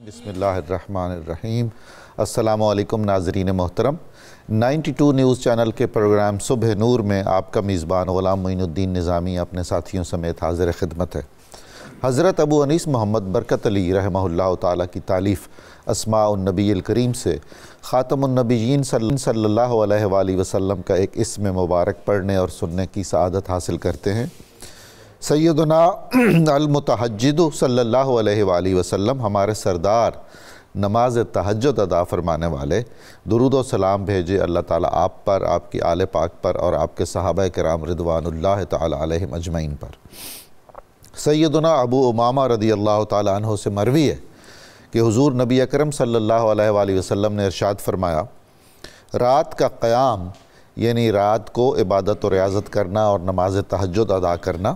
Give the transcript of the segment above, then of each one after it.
بسم اللہ الرحمن الرحیم۔ السلام علیکم ناظرین محترم، 92 نیوز چینل کے پروگرام صبح نور میں آپ کا میزبان غلام معین الدین نظامی اپنے ساتھیوں سمیت حاضر خدمت ہے۔ حضرت ابو انیس محمد برکت علی رحمہ اللہ تعالیٰ کی تالیف اسماء النبی الکریم سے خاتم النبیین صلی اللہ علیہ وآلہ وسلم کا ایک اسم مبارک پڑھنے اور سننے کی سعادت حاصل کرتے ہیں۔ سیدنا المتہجد صلی اللہ علیہ وآلہ وسلم، ہمارے سردار نماز تہجد ادا فرمانے والے، درود و سلام بھیجے اللہ تعالیٰ آپ پر، آپ کی آل پاک پر اور آپ کے صحابہ کرام رضوان اللہ تعالیٰ علیہم اجمعین پر۔ سیدنا ابو امامہ رضی اللہ تعالیٰ عنہ سے مروی ہے کہ حضور نبی اکرم صلی اللہ علیہ وآلہ وسلم نے ارشاد فرمایا، رات کا قیام یعنی رات کو عبادت و ریاضت کرنا اور نماز تہجد ادا کرنا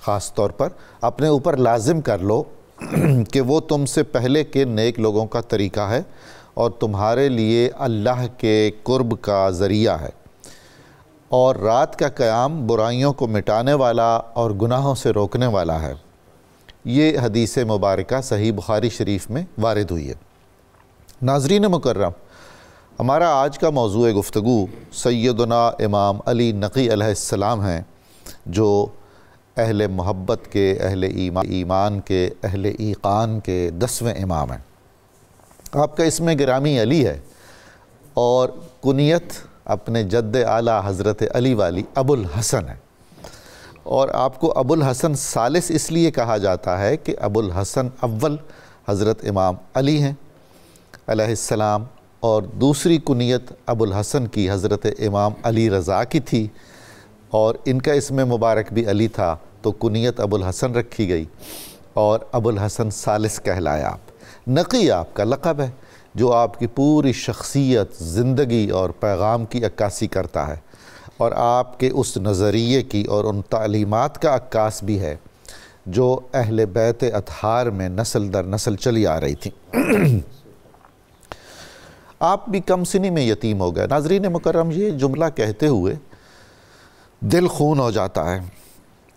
خاص طور پر اپنے اوپر لازم کر لو کہ وہ تم سے پہلے کے نیک لوگوں کا طریقہ ہے اور تمہارے لیے اللہ کے قرب کا ذریعہ ہے، اور رات کا قیام برائیوں کو مٹانے والا اور گناہوں سے روکنے والا ہے۔ یہ حدیث مبارکہ صحیح بخاری شریف میں وارد ہوئی ہے۔ ناظرین مکرم، ہمارا آج کا موضوع گفتگو سیدنا امام علی نقی علیہ السلام ہیں، جو اہل محبت کے، اہل ایمان کے، اہل ایقان کے 10ویں امام ہیں۔ آپ کا اسم گرامی علی ہے اور کنیت اپنے جد اعلیٰ حضرت علی والی ابو الحسن ہے، اور آپ کو ابو الحسن ثالث اس لیے کہا جاتا ہے کہ ابو الحسن اول حضرت امام علی ہیں علیہ السلام، اور دوسری کنیت ابو الحسن کی حضرت امام علی رضا کی تھی، اور ان کا اسم مبارک بھی علی تھا تو کنیت ابو الحسن رکھی گئی اور ابو الحسن ثالث کہلایا۔ آپ نقی آپ کا لقب ہے جو آپ کی پوری شخصیت، زندگی اور پیغام کی عکاسی کرتا ہے، اور آپ کے اس نظریے کی اور ان تعلیمات کا عکاس بھی ہے جو اہل بیت اطہار میں نسل در نسل چلی آ رہی تھی۔ آپ بھی کم سنی میں یتیم ہو گئے۔ ناظرین مکرم، یہ جملہ کہتے ہوئے دل خون ہو جاتا ہے۔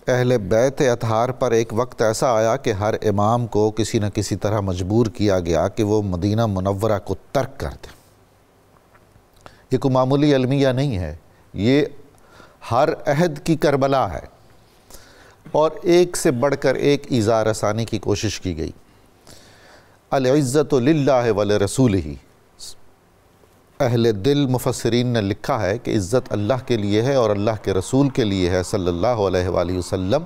اہل بیت اطہار پر ایک وقت ایسا آیا کہ ہر امام کو کسی نہ کسی طرح مجبور کیا گیا کہ وہ مدینہ منورہ کو ترک کر دے۔ یہ کوئی معمولی المیہ نہیں ہے، یہ ہر عہد کی کربلا ہے، اور ایک سے بڑھ کر ایک ایذا رسانی کی کوشش کی گئی۔ العزت للہ ولرسولہ، اہل دل مفسرین نے لکھا ہے کہ عزت اللہ کے لیے ہے اور اللہ کے رسول کے لیے ہے صلی اللہ علیہ وآلہ وسلم،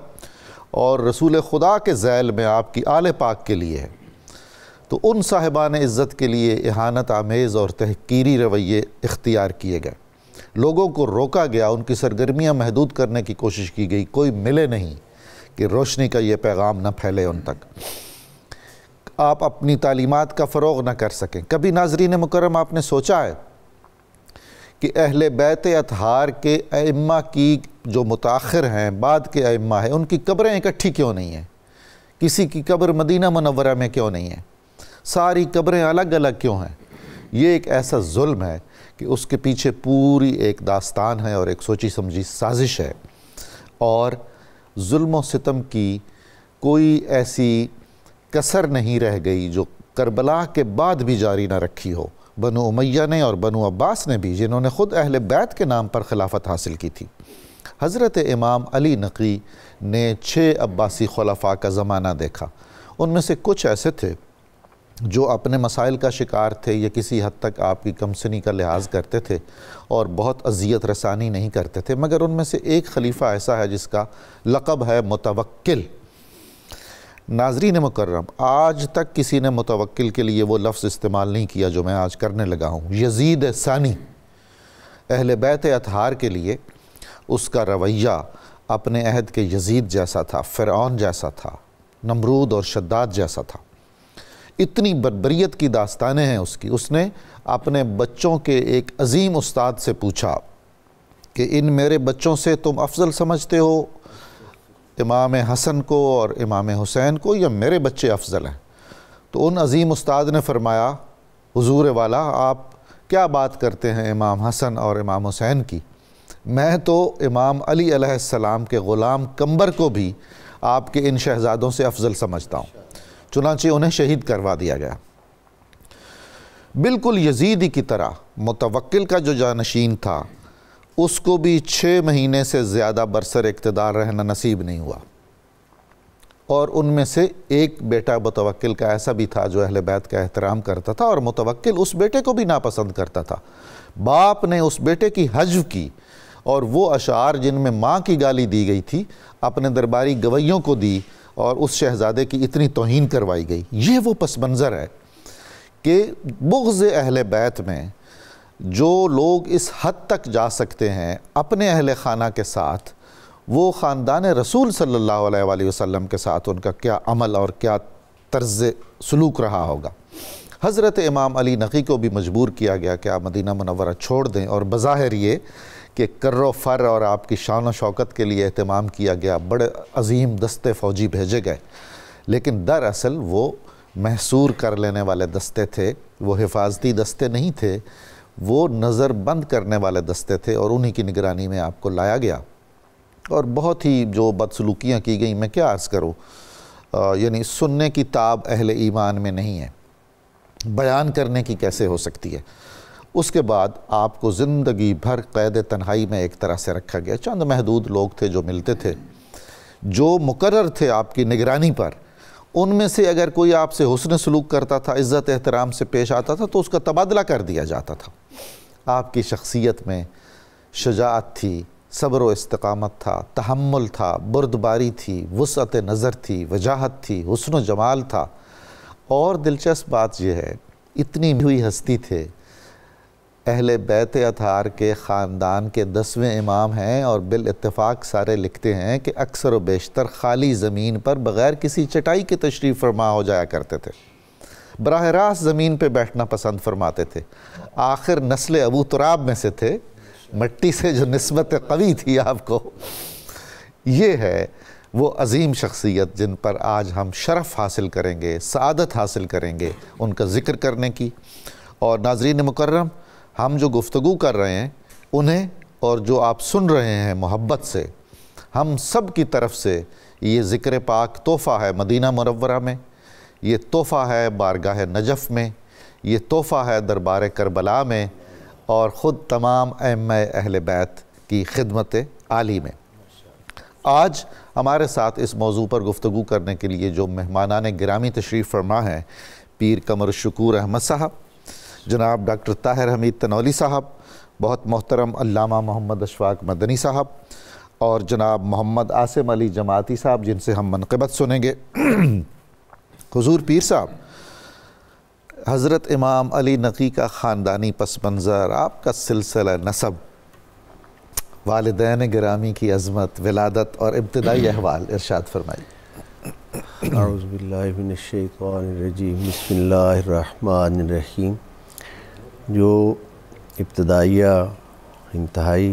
اور رسول خدا کے ذیل میں آپ کی آل پاک کے لیے ہے۔ تو ان صاحبان عزت کے لیے اہانت آمیز اور تحقیری رویے اختیار کیے گئے، لوگوں کو روکا گیا، ان کی سرگرمیاں محدود کرنے کی کوشش کی گئی، کوئی ملے نہیں کہ روشنی کا یہ پیغام نہ پھیلے ان تک، آپ اپنی تعلیمات کا فروغ نہ کر سکیں۔ کبھی ناظرین مکرم آپ نے سوچا ہے کہ اہل بیت اطہار کے ائمہ کی جو متاخر ہیں، بعد کے ائمہ ہیں، ان کی قبریں اکٹھی کیوں نہیں ہیں؟ کسی کی قبر مدینہ منورہ میں کیوں نہیں ہے؟ ساری قبریں الگ الگ کیوں ہیں؟ یہ ایک ایسا ظلم ہے کہ اس کے پیچھے پوری ایک داستان ہے اور ایک سوچی سمجھی سازش ہے، اور ظلم و ستم کی کوئی ایسی کسر نہیں رہ گئی جو کربلا کے بعد بھی جاری نہ رکھی ہو، بنو امیہ نے اور بنو عباس نے بھی، جنہوں نے خود اہل بیت کے نام پر خلافت حاصل کی تھی۔ حضرت امام علی نقی نے 6 عباسی خلفاء کا زمانہ دیکھا۔ ان میں سے کچھ ایسے تھے جو اپنے مسائل کا شکار تھے یا کسی حد تک آپ کی کمسنی کا لحاظ کرتے تھے اور بہت اذیت رسانی نہیں کرتے تھے، مگر ان میں سے ایک خلیفہ ایسا ہے جس کا لقب ہے متوکل۔ ناظرین مکرم، آج تک کسی نے متوکل کے لیے وہ لفظ استعمال نہیں کیا جو میں آج کرنے لگا ہوں۔ یزید ثانی، اہل بیت اطہار کے لیے اس کا رویہ اپنے عہد کے یزید جیسا تھا، فرعون جیسا تھا، نمرود اور شداد جیسا تھا۔ اتنی بربریت کی داستانیں ہیں اس کی۔ اس نے اپنے بچوں کے ایک عظیم استاد سے پوچھا کہ ان میرے بچوں سے تم افضل سمجھتے ہو امام حسن کو اور امام حسین کو، یا میرے بچے افضل ہیں؟ تو ان عظیم استاد نے فرمایا، حضور والا آپ کیا بات کرتے ہیں امام حسن اور امام حسین کی؟ میں تو امام علی علیہ السلام کے غلام قمبر کو بھی آپ کے ان شہزادوں سے افضل سمجھتا ہوں۔ چنانچہ انہیں شہید کروا دیا گیا۔ بالکل یزیدی کی طرح متوکل کا جو جانشین تھا اس کو بھی 6 مہینے سے زیادہ برسر اقتدار رہنا نصیب نہیں ہوا، اور ان میں سے ایک بیٹا متوکل کا ایسا بھی تھا جو اہل بیت کا احترام کرتا تھا، اور متوکل اس بیٹے کو بھی ناپسند کرتا تھا۔ باپ نے اس بیٹے کی حجو کی اور وہ اشعار جن میں ماں کی گالی دی گئی تھی اپنے درباری گویوں کو دی، اور اس شہزادے کی اتنی توہین کروائی گئی۔ یہ وہ پس منظر ہے کہ بغض اہل بیت میں جو لوگ اس حد تک جا سکتے ہیں اپنے اہل خانہ کے ساتھ، وہ خاندان رسول صلی اللہ علیہ وآلہ وسلم کے ساتھ ان کا کیا عمل اور کیا طرز سلوک رہا ہوگا۔ حضرت امام علی نقی کو بھی مجبور کیا گیا کہ آپ مدینہ منورہ چھوڑ دیں، اور بظاہر یہ کہ کر و فر اور آپ کی شان و شوکت کے لیے اہتمام کیا گیا، بڑے عظیم دستے فوجی بھیجے گئے، لیکن دراصل وہ محصور کر لینے والے دستے تھے، وہ حفاظتی دستے نہیں تھے، وہ نظر بند کرنے والے دستے تھے، اور انہی کی نگرانی میں آپ کو لایا گیا۔ اور بہت ہی جو بدسلوکیاں کی گئیں، میں کیا عرض کروں، یعنی سننے کی تاب اہل ایمان میں نہیں ہے، بیان کرنے کی کیسے ہو سکتی ہے۔ اس کے بعد آپ کو زندگی بھر قید تنہائی میں ایک طرح سے رکھا گیا۔ چند محدود لوگ تھے جو ملتے تھے، جو مقرر تھے آپ کی نگرانی پر، ان میں سے اگر کوئی آپ سے حسن سلوک کرتا تھا، عزت احترام سے پیش آتا تھا، تو اس کا تبادلہ کر دیا جاتا تھا۔ آپ کی شخصیت میں شجاعت تھی، صبر و استقامت تھا، تحمل تھا، بردباری تھی، وسعت نظر تھی، وجاہت تھی، حسن و جمال تھا۔ اور دلچسپ بات یہ ہے، اتنی ہوئی ہستی تھے، اہل بیت اطہار کے خاندان کے 10ویں امام ہیں، اور بالاتفاق سارے لکھتے ہیں کہ اکثر و بیشتر خالی زمین پر بغیر کسی چٹائی کے تشریف فرما ہو جایا کرتے تھے، براہ راست زمین پہ بیٹھنا پسند فرماتے تھے۔ آخر نسل ابو تراب میں سے تھے، مٹی سے جو نسبت قوی تھی آپ کو۔ یہ ہے وہ عظیم شخصیت جن پر آج ہم شرف حاصل کریں گے، سعادت حاصل کریں گے ان کا ذکر کرنے کی۔ اور ناظرین مکرم، ہم جو گفتگو کر رہے ہیں انہیں اور جو آپ سن رہے ہیں محبت سے، ہم سب کی طرف سے یہ ذکر پاک تحفہ ہے مدینہ منورہ میں، یہ تحفہ ہے بارگاہ نجف میں، یہ تحفہ ہے دربار کربلا میں، اور خود تمام ائمہ اہل بیت کی خدمت عالی میں۔ آج ہمارے ساتھ اس موضوع پر گفتگو کرنے کے لیے جو مہمانان گرامی تشریف فرما ہیں، پیر قمر الشکور احمد صاحب، جناب ڈاکٹر طاہر حمید تنولی صاحب، بہت محترم علامہ محمد اشفاق مدنی صاحب، اور جناب محمد عاصم علی جماعتی صاحب جن سے ہم منقبت سنیں گے۔ حضور پیر صاحب، حضرت امام علی نقی کا خاندانی پس منظر، آپ کا سلسلہ نسب، والدین گرامی کی عظمت، ولادت اور ابتدائی احوال ارشاد فرمائیے۔ اعوذ باللہ من الشیطان الرجیم، بسم اللہ الرحمن الرحیم۔ جو ابتدائیہ انتہائی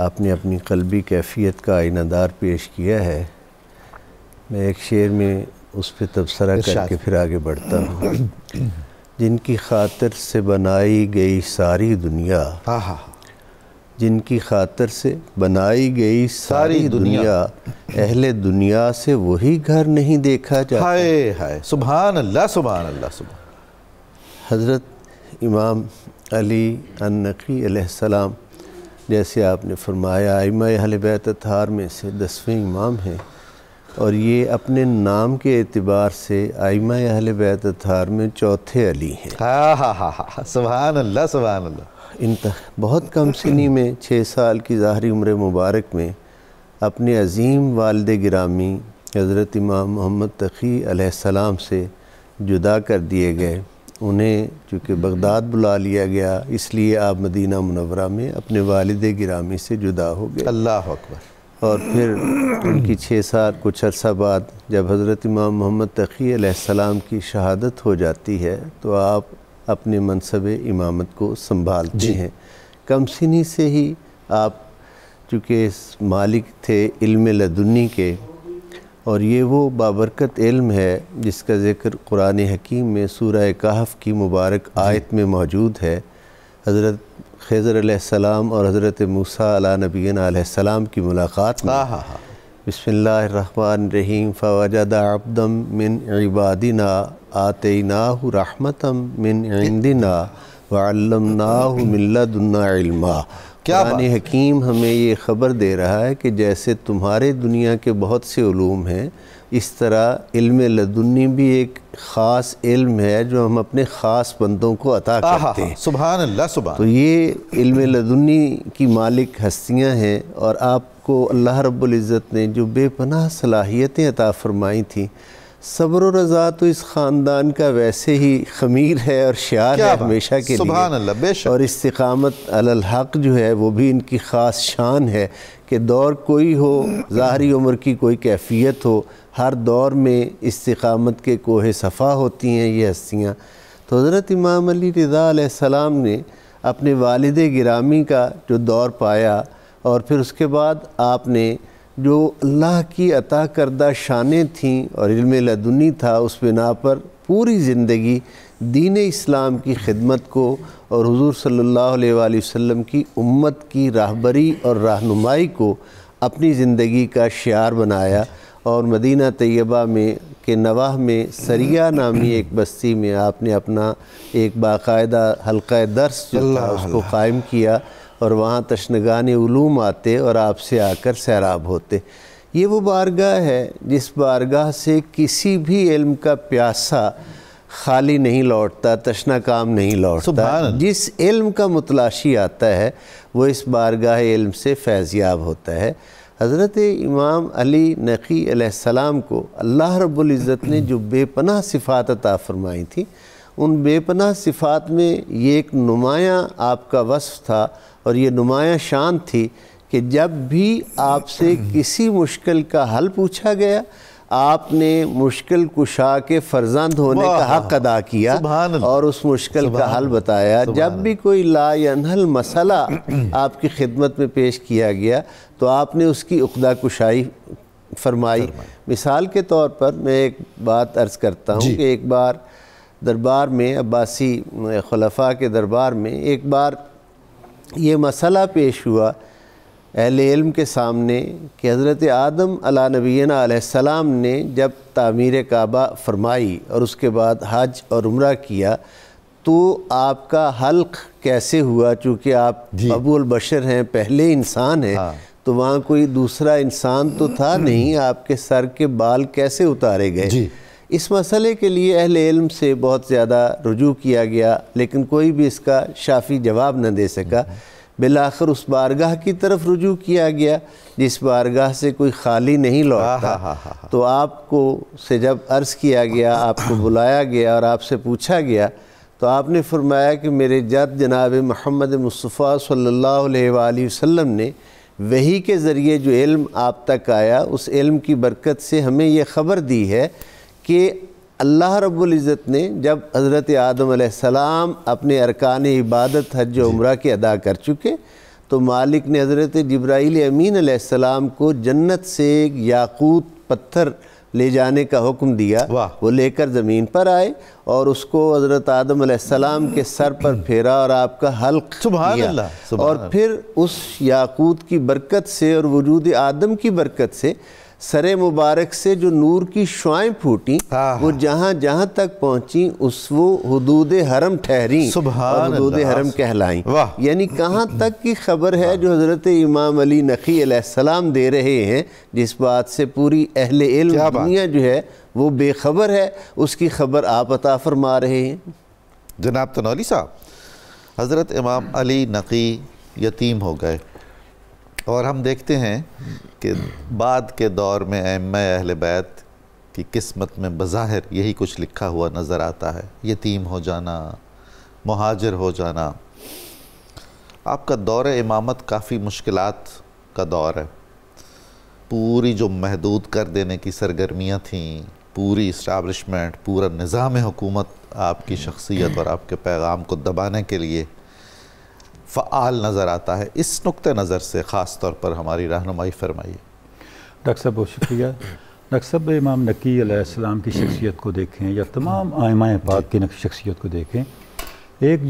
آپ نے اپنی قلبی کیفیت کا آئینہ دار پیش کیا ہے، میں ایک شعر میں اس پہ تبصرہ کر کے پھر آگے بڑھتا ہوں۔ جن کی خاطر سے بنائی گئی ساری دنیا، جن کی خاطر سے بنائی گئی ساری دنیا، اہل دنیا سے وہی گھر نہیں دیکھا جاتا۔ ہائے ہائے، سبحان اللہ سبحان اللہ سبحان۔ حضرت امام علی النقی علیہ السلام جیسے آپ نے فرمایا ائمہ اہل بیت اطہار میں سے 10ویں امام ہیں، اور یہ اپنے نام کے اعتبار سے ائمہ اہل بیت اطہار میں چوتھے علی ہیں۔ سبحان اللہ سبحان اللہ۔ بہت کم سنی میں 6 سال کی ظاہری عمر مبارک میں اپنے عظیم والد گرامی حضرت امام محمد تقی علیہ السلام سے جدا کر دیے گئے۔ انہیں چونکہ بغداد بلا لیا گیا، اس لیے آپ مدینہ منورہ میں اپنے والد گرامی سے جدا ہو گئے۔ اللہ اکبر۔ اور پھر ان کی 6 سال کچھ عرصہ بعد جب حضرت امام محمد تقی علیہ السلام کی شہادت ہو جاتی ہے تو آپ اپنے منصب امامت کو سنبھالتے ہیں۔ کم سنی سے ہی آپ چونکہ مالک تھے علم لدنی کے، اور یہ وہ بابرکت علم ہے جس کا ذکر قرآن حکیم میں سورہ کہف کی مبارک آیت میں موجود ہے۔ حضرت خضر علیہ السلام اور حضرت موسیٰ علیہ نبینا علیہ السلام کی ملاقات میں بسم اللہ الرحمن الرحیم فوجد عبدا من عبادنا آتیناہ رحمتا من عندنا وعلمناہ من لدنا علما۔ قرآن حکیم ہمیں یہ خبر دے رہا ہے کہ جیسے تمہارے دنیا کے بہت سے علوم ہیں، اس طرح علم لدنی بھی ایک خاص علم ہے جو ہم اپنے خاص بندوں کو عطا کرتے ہیں۔ سبحان اللہ، سبحان۔ تو یہ علم لدنی کی مالک ہستیاں ہیں، اور آپ کو اللہ رب العزت نے جو بے پناہ صلاحیتیں عطا فرمائی تھیں، صبر و رضا تو اس خاندان کا ویسے ہی خمیر ہے اور شعار ہے ہمیشہ کے لیے۔ سبحان اللہ، بے شک۔ اور استقامت علی الحق جو ہے وہ بھی ان کی خاص شان ہے کہ دور کوئی ہو، ظاہری عمر کی کوئی کیفیت ہو، ہر دور میں استقامت کے کوہ صفا ہوتی ہیں یہ ہستیاں۔ تو حضرت امام علی رضا علیہ السلام نے اپنے والد گرامی کا جو دور پایا، اور پھر اس کے بعد آپ نے جو اللہ کی عطا کردہ شانیں تھیں اور علم لدنی تھا، اس بنا پر پوری زندگی دین اسلام کی خدمت کو اور حضور صلی اللہ علیہ وآلہ وسلم کی امت کی راہبری اور رہنمائی کو اپنی زندگی کا شعار بنایا، اور مدینہ طیبہ میں کے نواح میں سریہ نامی ایک بستی میں آپ نے اپنا ایک باقاعدہ حلقہ درس جو تھا اس کو قائم کیا، اور وہاں تشنگان علوم آتے اور آپ سے آ کر سیراب ہوتے۔ یہ وہ بارگاہ ہے جس بارگاہ سے کسی بھی علم کا پیاسا خالی نہیں لوٹتا، تشنا کام نہیں لوٹتا۔ جس علم کا متلاشی آتا ہے وہ اس بارگاہ علم سے فیضیاب ہوتا ہے۔ حضرت امام علی نقی علیہ السلام کو اللہ رب العزت نے جو بے پناہ صفات عطا فرمائی تھی، ان بے پناہ صفات میں یہ ایک نمایاں آپ کا وصف تھا، اور یہ نمایاں شان تھی کہ جب بھی آپ سے کسی مشکل کا حل پوچھا گیا، آپ نے مشکل کشا کے فرزند ہونے کا حق ادا کیا اور اس مشکل کا حل بتایا۔ جب بھی کوئی لا ینحل مسئلہ آپ کی خدمت میں پیش کیا گیا تو آپ نے اس کی عقدہ کشائی فرمائی۔ مثال کے طور پر میں ایک بات عرض کرتا ہوں کہ ایک بار دربار میں، عباسی خلفاء کے دربار میں ایک بار یہ مسئلہ پیش ہوا اہل علم کے سامنے کہ حضرت آدم علیہ نبینا علیہ السلام نے جب تعمیر کعبہ فرمائی اور اس کے بعد حج اور عمرہ کیا تو آپ کا حلق کیسے ہوا؟ چونکہ آپ ابو البشر ہیں، پہلے انسان ہیں، تو وہاں کوئی دوسرا انسان تو تھا نہیں، آپ کے سر کے بال کیسے اتارے گئے؟ اس مسئلے کے لیے اہل علم سے بہت زیادہ رجوع کیا گیا، لیکن کوئی بھی اس کا شافی جواب نہ دے سکا۔ بالآخر اس بارگاہ کی طرف رجوع کیا گیا جس بارگاہ سے کوئی خالی نہیں لوٹتا۔ تو آپ کو سے جب عرض کیا گیا، آپ کو بلایا گیا اور آپ سے پوچھا گیا، تو آپ نے فرمایا کہ میرے جد جناب محمد مصطفیٰ صلی اللہ علیہ وآلہ وسلم نے وحی کے ذریعے جو علم آپ تک آیا، اس علم کی برکت سے ہمیں یہ خبر دی ہے کہ اللہ رب العزت نے جب حضرت آدم علیہ السلام اپنے ارکان عبادت حج و عمرہ کے ادا کر چکے تو مالک نے حضرت جبرائیل امین علیہ السلام کو جنت سے ایک یاقوت پتھر لے جانے کا حکم دیا۔ وہ لے کر زمین پر آئے اور اس کو حضرت آدم علیہ السلام کے سر پر پھیرا اور آپ کا حلق کیا، اور پھر اس یاقوت کی برکت سے اور وجود آدم کی برکت سے سر مبارک سے جو نور کی شعائیں پھوٹیں وہ جہاں جہاں تک پہنچیں اس وہ حدود حرم ٹھہریں اور حدود حرم کہلائیں۔ یعنی کہاں تک کی خبر ہے جو حضرت امام علی نقی علیہ السلام دے رہے ہیں، جس بات سے پوری اہل علم دنیا جو ہے وہ بے خبر ہے، اس کی خبر آپ عطا فرما رہے ہیں۔ جناب تنولی صاحب، حضرت امام علی نقی یتیم ہو گئے، اور ہم دیکھتے ہیں کہ بعد کے دور میں ائمہ اہل بیت کی قسمت میں بظاہر یہی کچھ لکھا ہوا نظر آتا ہے، یتیم ہو جانا، مہاجر ہو جانا۔ آپ کا دور امامت کافی مشکلات کا دور ہے، پوری جو محدود کر دینے کی سرگرمیاں تھیں، پوری اسٹیبلشمنٹ، پورا نظام حکومت آپ کی شخصیت اور آپ کے پیغام کو دبانے کے لیے فعال نظر آتا ہے۔ اس نقطہ نظر سے خاص طور پر ہماری رہنمائی فرمائیے۔ ڈاکٹر صاحب بہت شکریہ۔ ڈاکٹر صاحب امام نقی علیہ السلام کی شخصیت کو دیکھیں یا تمام ائمہ پاک کی شخصیت کو دیکھیں، ایک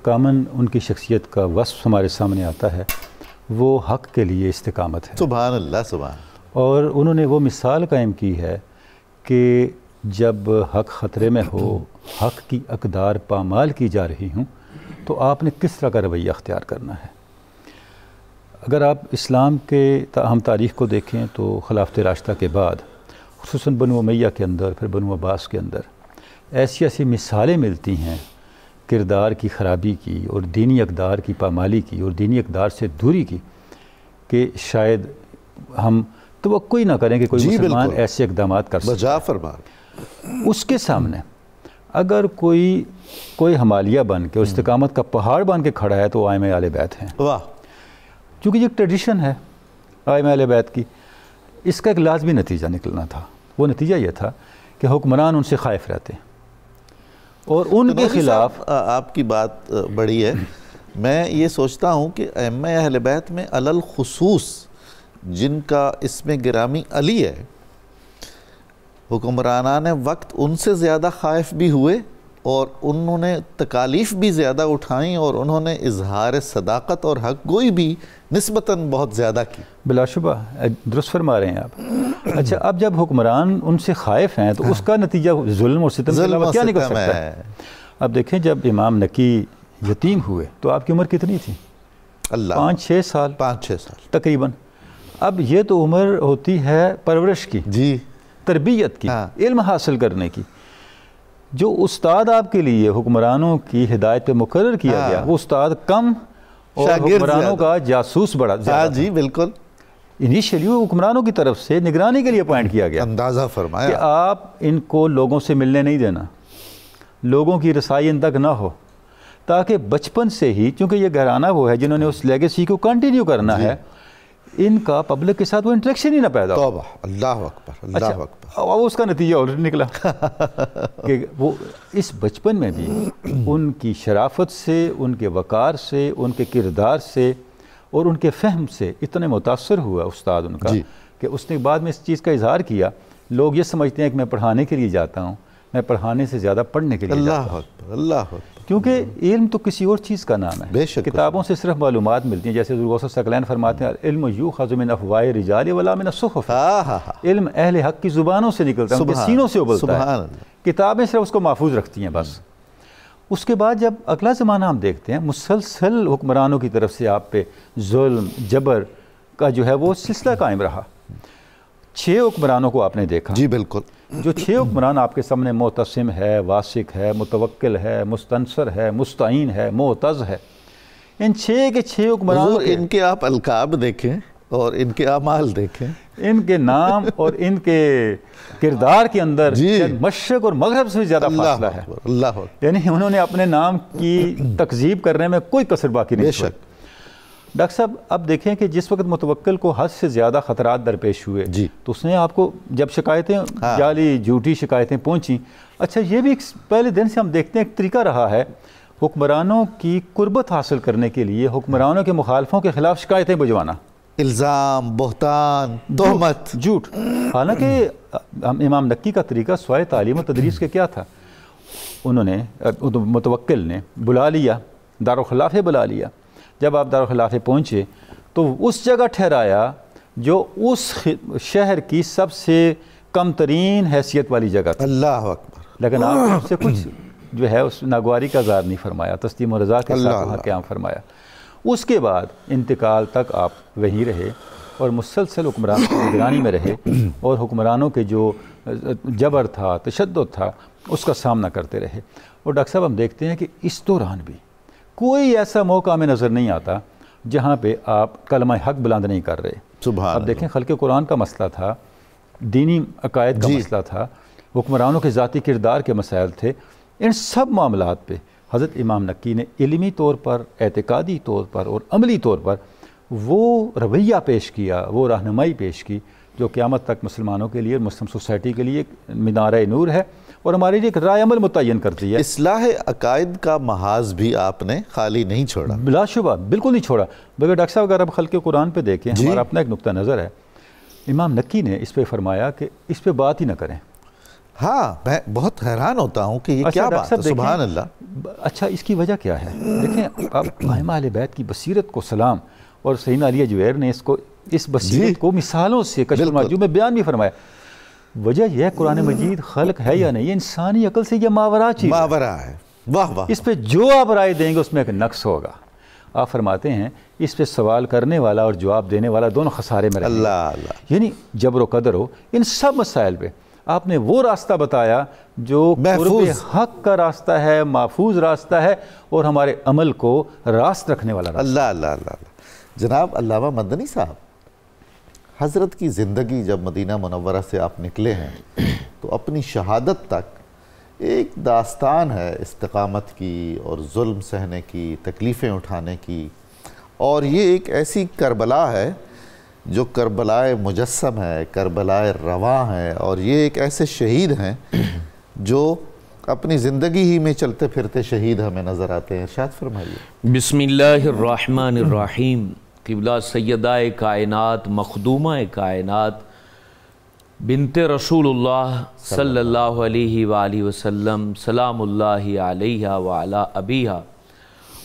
کامن ان کی شخصیت کا وصف ہمارے سامنے آتا ہے، وہ حق کے لیے استقامت ہے۔ سبحان اللہ، سبحان۔ اور انہوں نے وہ مثال قائم کی ہے کہ جب حق خطرے میں ہو، حق کی اقدار پامال کی جا رہی ہوں، تو آپ نے کس طرح کا رویہ اختیار کرنا ہے۔ اگر آپ اسلام کے ہم تاریخ کو دیکھیں تو خلافت راشدہ کے بعد خصوصاً بنو امیہ کے اندر، پھر بنو عباس کے اندر ایسی مثالیں ملتی ہیں کردار کی خرابی کی اور دینی اقدار کی پامالی کی اور دینی اقدار سے دوری کی، کہ شاید ہم توقع ہی نہ کریں کہ کوئی مسلمان ایسے اقدامات کر سکے۔ اس کے سامنے اگر کوئی ہمالیہ بن کے استقامت کا پہاڑ بن کے کھڑا ہے تو ائمہ اہل بیت ہیں۔ چونکہ یہ ایک ٹریڈیشن ہے ائمہ اہل بیت کی، اس کا ایک لازمی نتیجہ نکلنا تھا۔ وہ نتیجہ یہ تھا کہ حکمران ان سے خائف رہتے ہیں اور ان کے خلاف۔ آپ کی بات بڑی ہے، میں یہ سوچتا ہوں کہ ائمہ اہل بیت میں علی الخصوص جن کا اس میں گرامی علی ہے، حکمرانان وقت ان سے زیادہ خائف بھی ہوئے اور انہوں نے تکالیف بھی زیادہ اٹھائیں اور انہوں نے اظہار صداقت اور حق گوئی بھی نسبتاً بہت زیادہ کی۔ بلا شبہ درست فرما رہے ہیں آپ۔ اچھا، اب جب حکمران ان سے خائف ہیں تو اس کا نتیجہ ظلم اور ستم کے علاوہ کیا نکل سکتا ہے؟ اب دیکھیں، جب امام نکی یتیم ہوئے تو آپ کی عمر کتنی تھی؟ 5-6 سال تقریباً۔ اب یہ تو عمر ہوتی ہے پرورش کی، تربیت کی، علم حاصل کرنے کی۔ جو استاد آپ کے لیے حکمرانوں کی ہدایت پہ مقرر کیا گیا، وہ استاد کم اور حکمرانوں کا جاسوس بڑا زیادہ۔ جی بالکل۔ انیشیلی وہ حکمرانوں کی طرف سے نگرانی کے لیے اپوائنٹ کیا گیا، اندازہ فرمایا کہ آپ ان کو لوگوں سے ملنے نہیں دینا، لوگوں کی رسائی ان تک نہ ہو، تاکہ بچپن سے ہی، چونکہ یہ گھرانہ وہ ہے جنہوں نے اس لیگیسی کو کنٹینیو کرنا ہے، ان کا پبلک کے ساتھ وہ انٹریکشن ہی نہ پیدا ہو۔ توبہ، اللہ اکبر، اللہ اکبر۔ اور اس کا نتیجہ آلریڈی نکلا کہ وہ اس بچپن میں بھی ان کی شرافت سے، ان کے وقار سے، ان کے کردار سے اور ان کے فہم سے اتنے متاثر ہوا استاد ان کا، کہ اس نے بعد میں اس چیز کا اظہار کیا۔ لوگ یہ سمجھتے ہیں کہ میں پڑھانے کے لیے جاتا ہوں، میں پڑھانے سے زیادہ پڑھنے کے لیے جاتا ہوں۔ اللہ اکبر، اللہ اکبر۔ کیونکہ علم تو کسی اور چیز کا نام ہے، بے شک کتابوں سے صرف معلومات ملتی ہیں، جیسے حضور غوث الثقلین فرماتے ہیں علم یؤخذ من افواہ الرجال ولا من الصحف۔ علم اہل حق کی زبانوں سے نکلتا ہے، ان کے سینوں سے ابلتا ہے، کتابیں صرف اس کو محفوظ رکھتی ہیں بس۔ اس کے بعد جب اگلا زمانہ ہم دیکھتے ہیں، مسلسل حکمرانوں کی طرف سے آپ پہ ظلم، جبر کا جو ہے وہ سلسلہ قائم رہا۔ 6 حکمرانوں کو آپ نے دیکھا۔ جی بالکل۔ جو 6 حکمران آپ کے سامنے معتصم ہے، واسق ہے، متوکل ہے، مستنصر ہے، مستعین ہے، معتز ہے، ان 6 کے 6 حکمرانوں کے ان کے آپ القاب دیکھیں اور ان کے اعمال دیکھیں، ان کے نام اور ان کے کردار کے اندر مشرق اور مغرب سے زیادہ فاصلہ ہے۔ اللہ یعنی انہوں نے اپنے نام کی تکذیب کرنے میں کوئی کسر باقی نہیں چھوڑی۔ ڈاکٹر صاحب اب دیکھیں کہ جس وقت متوکل کو حد سے زیادہ خطرات درپیش ہوئے تو اس نے آپ کو جب شکایتیں جعلی جھوٹی شکایتیں پہنچیں، اچھا یہ بھی پہلے دن سے ہم دیکھتے ہیں ایک طریقہ رہا ہے حکمرانوں کی قربت حاصل کرنے کے لیے حکمرانوں کے مخالفوں کے خلاف شکایتیں بھجوانا، الزام، بہتان، تہمت، جھوٹ۔ حالانکہ امام نکی کا طریقہ سوائے تعلیم و تدریس کے کیا تھا؟ انہوں نے متوکل نے بلا لیا، دارالخلافے بلا لیا۔ جب آپ دارالخلافے پہنچے تو اس جگہ ٹھہرایا جو اس شہر کی سب سے کم ترین حیثیت والی جگہ تھی۔ اللہ اکبر۔ لیکن آپ نے اس سے کچھ جو ہے اس ناگواری کا اظہار نہیں فرمایا، تسلیم و رضا کے ساتھ وہاں قیام فرمایا۔ اس کے بعد انتقال تک آپ وہیں رہے اور مسلسل حکمرانوں کی نگرانی میں رہے اور حکمرانوں کے جو جبر تھا، تشدد تھا، اس کا سامنا کرتے رہے۔ اور ڈاکٹر صاحب ہم دیکھتے ہیں کہ اس دوران بھی کوئی ایسا موقع ہمیں نظر نہیں آتا جہاں پہ آپ کلمہ حق بلند نہیں کر رہے۔ اب دیکھیں خلق قرآن کا مسئلہ تھا، دینی عقائد کا مسئلہ تھا، حکمرانوں کے ذاتی کردار کے مسائل تھے، ان سب معاملات پہ حضرت امام نکی نے علمی طور پر، اعتقادی طور پر اور عملی طور پر وہ رویہ پیش کیا، وہ رہنمائی پیش کی جو قیامت تک مسلمانوں کے لیے، مسلم سوسائٹی کے لیے ایک مینارہ نور ہے اور ہمارے لیے ایک رائے عمل متعین کرتی ہے۔ اصلاح عقائد کا محاذ بھی آپ نے خالی نہیں چھوڑا۔ بلا شبہ بالکل نہیں چھوڑا۔ بلکہ ڈاکٹر صاحب اگر اب خلق قرآن پہ دیکھیں، ہمارا اپنا ایک نقطہ نظر ہے، امام نکی نے اس پہ فرمایا کہ اس پہ بات ہی نہ کریں۔ ہاں میں بہت حیران ہوتا ہوں کہ یہ کیا بات ہے، سبحان اللہ۔ اچھا اس کی وجہ کیا ہے؟ دیکھیں اب ائمہ اہل بیت کی بصیرت کو سلام، اور سیدنا علی جویر نے اس کو اس بصیرت کو مثالوں سے کشف المحجوب میں بیان بھی فرمایا. وجہ یہ ہے قرآن مجید خلق ہے یا نہیں، یہ انسانی عقل سے یہ ماورا چیز ہے، ماورا ہے. واہ واہ. اس پہ جو آپ رائے دیں گے اس میں ایک نقص ہوگا. آپ فرماتے ہیں اس پہ سوال کرنے والا اور جواب دینے والا دونوں خسارے میں رہیں گے. اللہ اللہ. یعنی جبر و قدر ہو، ان سب مسائل پہ آپ نے وہ راستہ بتایا جو قرب حق کا راستہ ہے، محفوظ راستہ ہے اور ہمارے عمل کو راست رکھنے والا راستہ. اللہ اللہ اللہ. جناب علامہ مدنی صاحب، حضرت کی زندگی جب مدینہ منورہ سے آپ نکلے ہیں تو اپنی شہادت تک ایک داستان ہے استقامت کی اور ظلم سہنے کی، تکلیفیں اٹھانے کی، اور یہ ایک ایسی کربلا ہے جو کربلائے مجسم ہے، کربلائے رواں ہے، اور یہ ایک ایسے شہید ہیں جو اپنی زندگی ہی میں چلتے پھرتے شہید ہمیں نظر آتے ہیں. ارشاد فرمائیے. بسم اللہ الرحمن الرحیم. قبلہ سیدہ کائنات، مخدومہ کائنات، بنت رسول اللہ صلی اللہ علیہ وآلہ وسلم سلام اللہ علیہ وعلی ابیہا،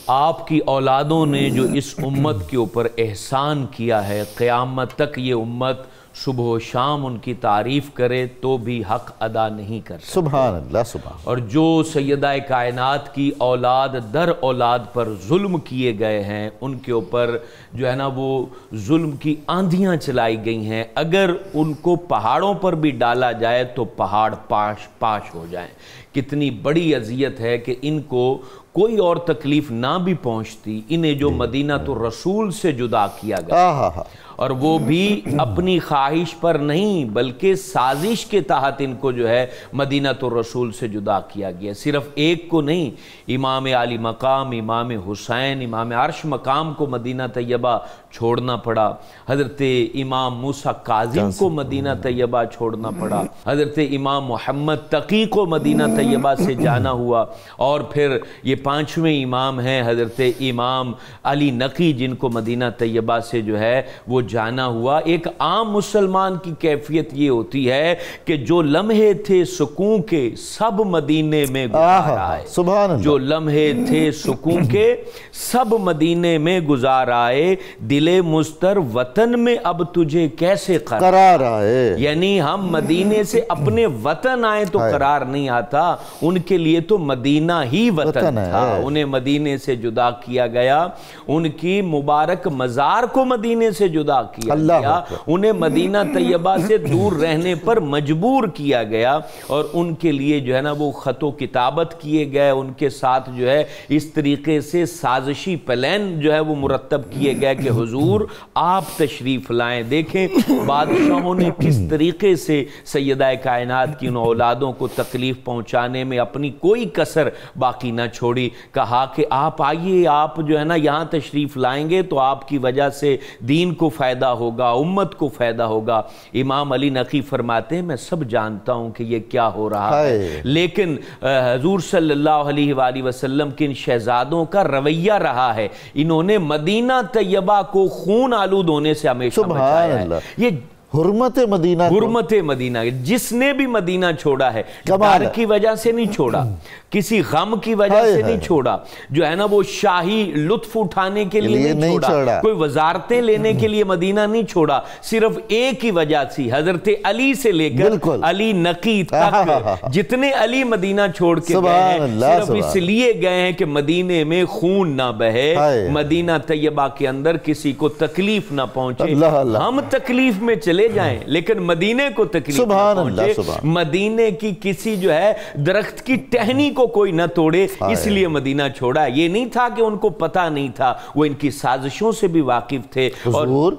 آپ کی اولادوں نے جو اس امت کے اوپر احسان کیا ہے، قیامت تک یہ امت صبح و شام ان کی تعریف کرے تو بھی حق ادا نہیں کر سکتے. سبحان اللہ. سبحان. اور جو سیدہ کائنات کی اولاد در اولاد پر ظلم کیے گئے ہیں، ان کے اوپر جو ہے نا وہ ظلم کی آندھیاں چلائی گئی ہیں، اگر ان کو پہاڑوں پر بھی ڈالا جائے تو پہاڑ پاش ہو جائیں. کتنی بڑی اذیت ہے کہ ان کو کوئی اور تکلیف نہ بھی پہنچتی، انہیں جو مدینہ تو رسول سے جدا کیا گیا، اور وہ بھی اپنی خواہش پر نہیں بلکہ سازش کے تحت ان کو جو ہے مدینہ تو رسول سے جدا کیا گیا. صرف ایک کو نہیں، امام علی مقام، امام حسین، امام عرش مقام کو مدینہ طیبہ چھوڑنا پڑا، حضرت امام موسیٰ کاظم کو مدینہ طیبہ چھوڑنا پڑا، حضرت امام محمد تقی کو مدینہ طیبہ سے جانا ہوا، اور پھر یہ پانچویں امام ہیں حضرت امام علی نقی جن کو مدینہ طیبہ سے جو ہے وہ جانا ہوا. ایک عام مسلمان کی کیفیت یہ ہوتی ہے کہ جو لمحے تھے سکون کے سب مدینے میں گزار آئے. سبحان اللہ. جو لمحے تھے سکون کے سب مدینے میں گزار آئے، دل مستر وطن میں اب تجھے کیسے قرار آئے. یعنی ہم مدینے سے اپنے وطن آئے تو قرار نہیں آتا، ان کے لیے تو مدینہ ہی وطن تھا. انہیں مدینے سے جدا کیا گیا، ان کی مبارک مزار کو مدینے سے جدا کیا گیا، انہیں مدینہ طیبہ سے دور رہنے پر مجبور کیا گیا، اور ان کے لیے جو ہے نا وہ خط و کتابت کیے گئے، ان کے ساتھ جو ہے اس طریقے سے سازشی پلان جو ہے وہ مرتب کیے گئے کہ حضور آپ تشریف لائیں. دیکھیں بادشاہوں نے کس طریقے سے سیدہ کائنات کی ان اولادوں کو تکلیف پہنچانے میں اپنی کوئی کسر باقی نہ چھوڑی. کہا کہ آپ آئیے، آپ جو ہے نا یہاں تشریف لائیں گے تو آپ کی وجہ سے دین کو فائدہ ہوگا، امت کو فائدہ ہوگا. امام علی نقی فرماتے ہیں میں سب جانتا ہوں کہ یہ کیا ہو رہا ہے، لیکن حضور صلی اللہ علیہ وآلہ وسلم کے ان شہزادوں کا رویہ رہا ہے، انہوں نے مدینہ طیبہ کو خون آلود ہونے سے ہمیشہ بچایا ہے. یہ حرمت مدینہ، حرمت مدینہ، جس نے بھی مدینہ چھوڑا ہے ڈر کی وجہ سے نہیں چھوڑا، کسی غم کی وجہ سے نہیں چھوڑا، جو ہے نا وہ شاہی لطف اٹھانے کے لیے نہیں چھوڑا، کوئی وزارتیں لینے کے لیے مدینہ نہیں چھوڑا. صرف ایک ہی وجہ تھی، حضرت علی سے لے کر علی نقی تک جتنے علی مدینہ چھوڑ کے گئے ہیں صرف اس لیے گئے ہیں کہ مدینے میں خون نہ بہے، مدینہ طیبہ کے اندر کسی کو تکلیف نہ پہنچے. ہم تکلیف میں چلے جائیں لیکن مدینے کو تکلیف نہ پہنچے، مدینے کی کسی جو ہے درخت کی ٹہنی کو کوئی نہ توڑے، اس لیے مدینہ چھوڑا. یہ نہیں تھا کہ ان کو پتہ نہیں تھا، وہ ان کی سازشوں سے بھی واقف تھے. حضور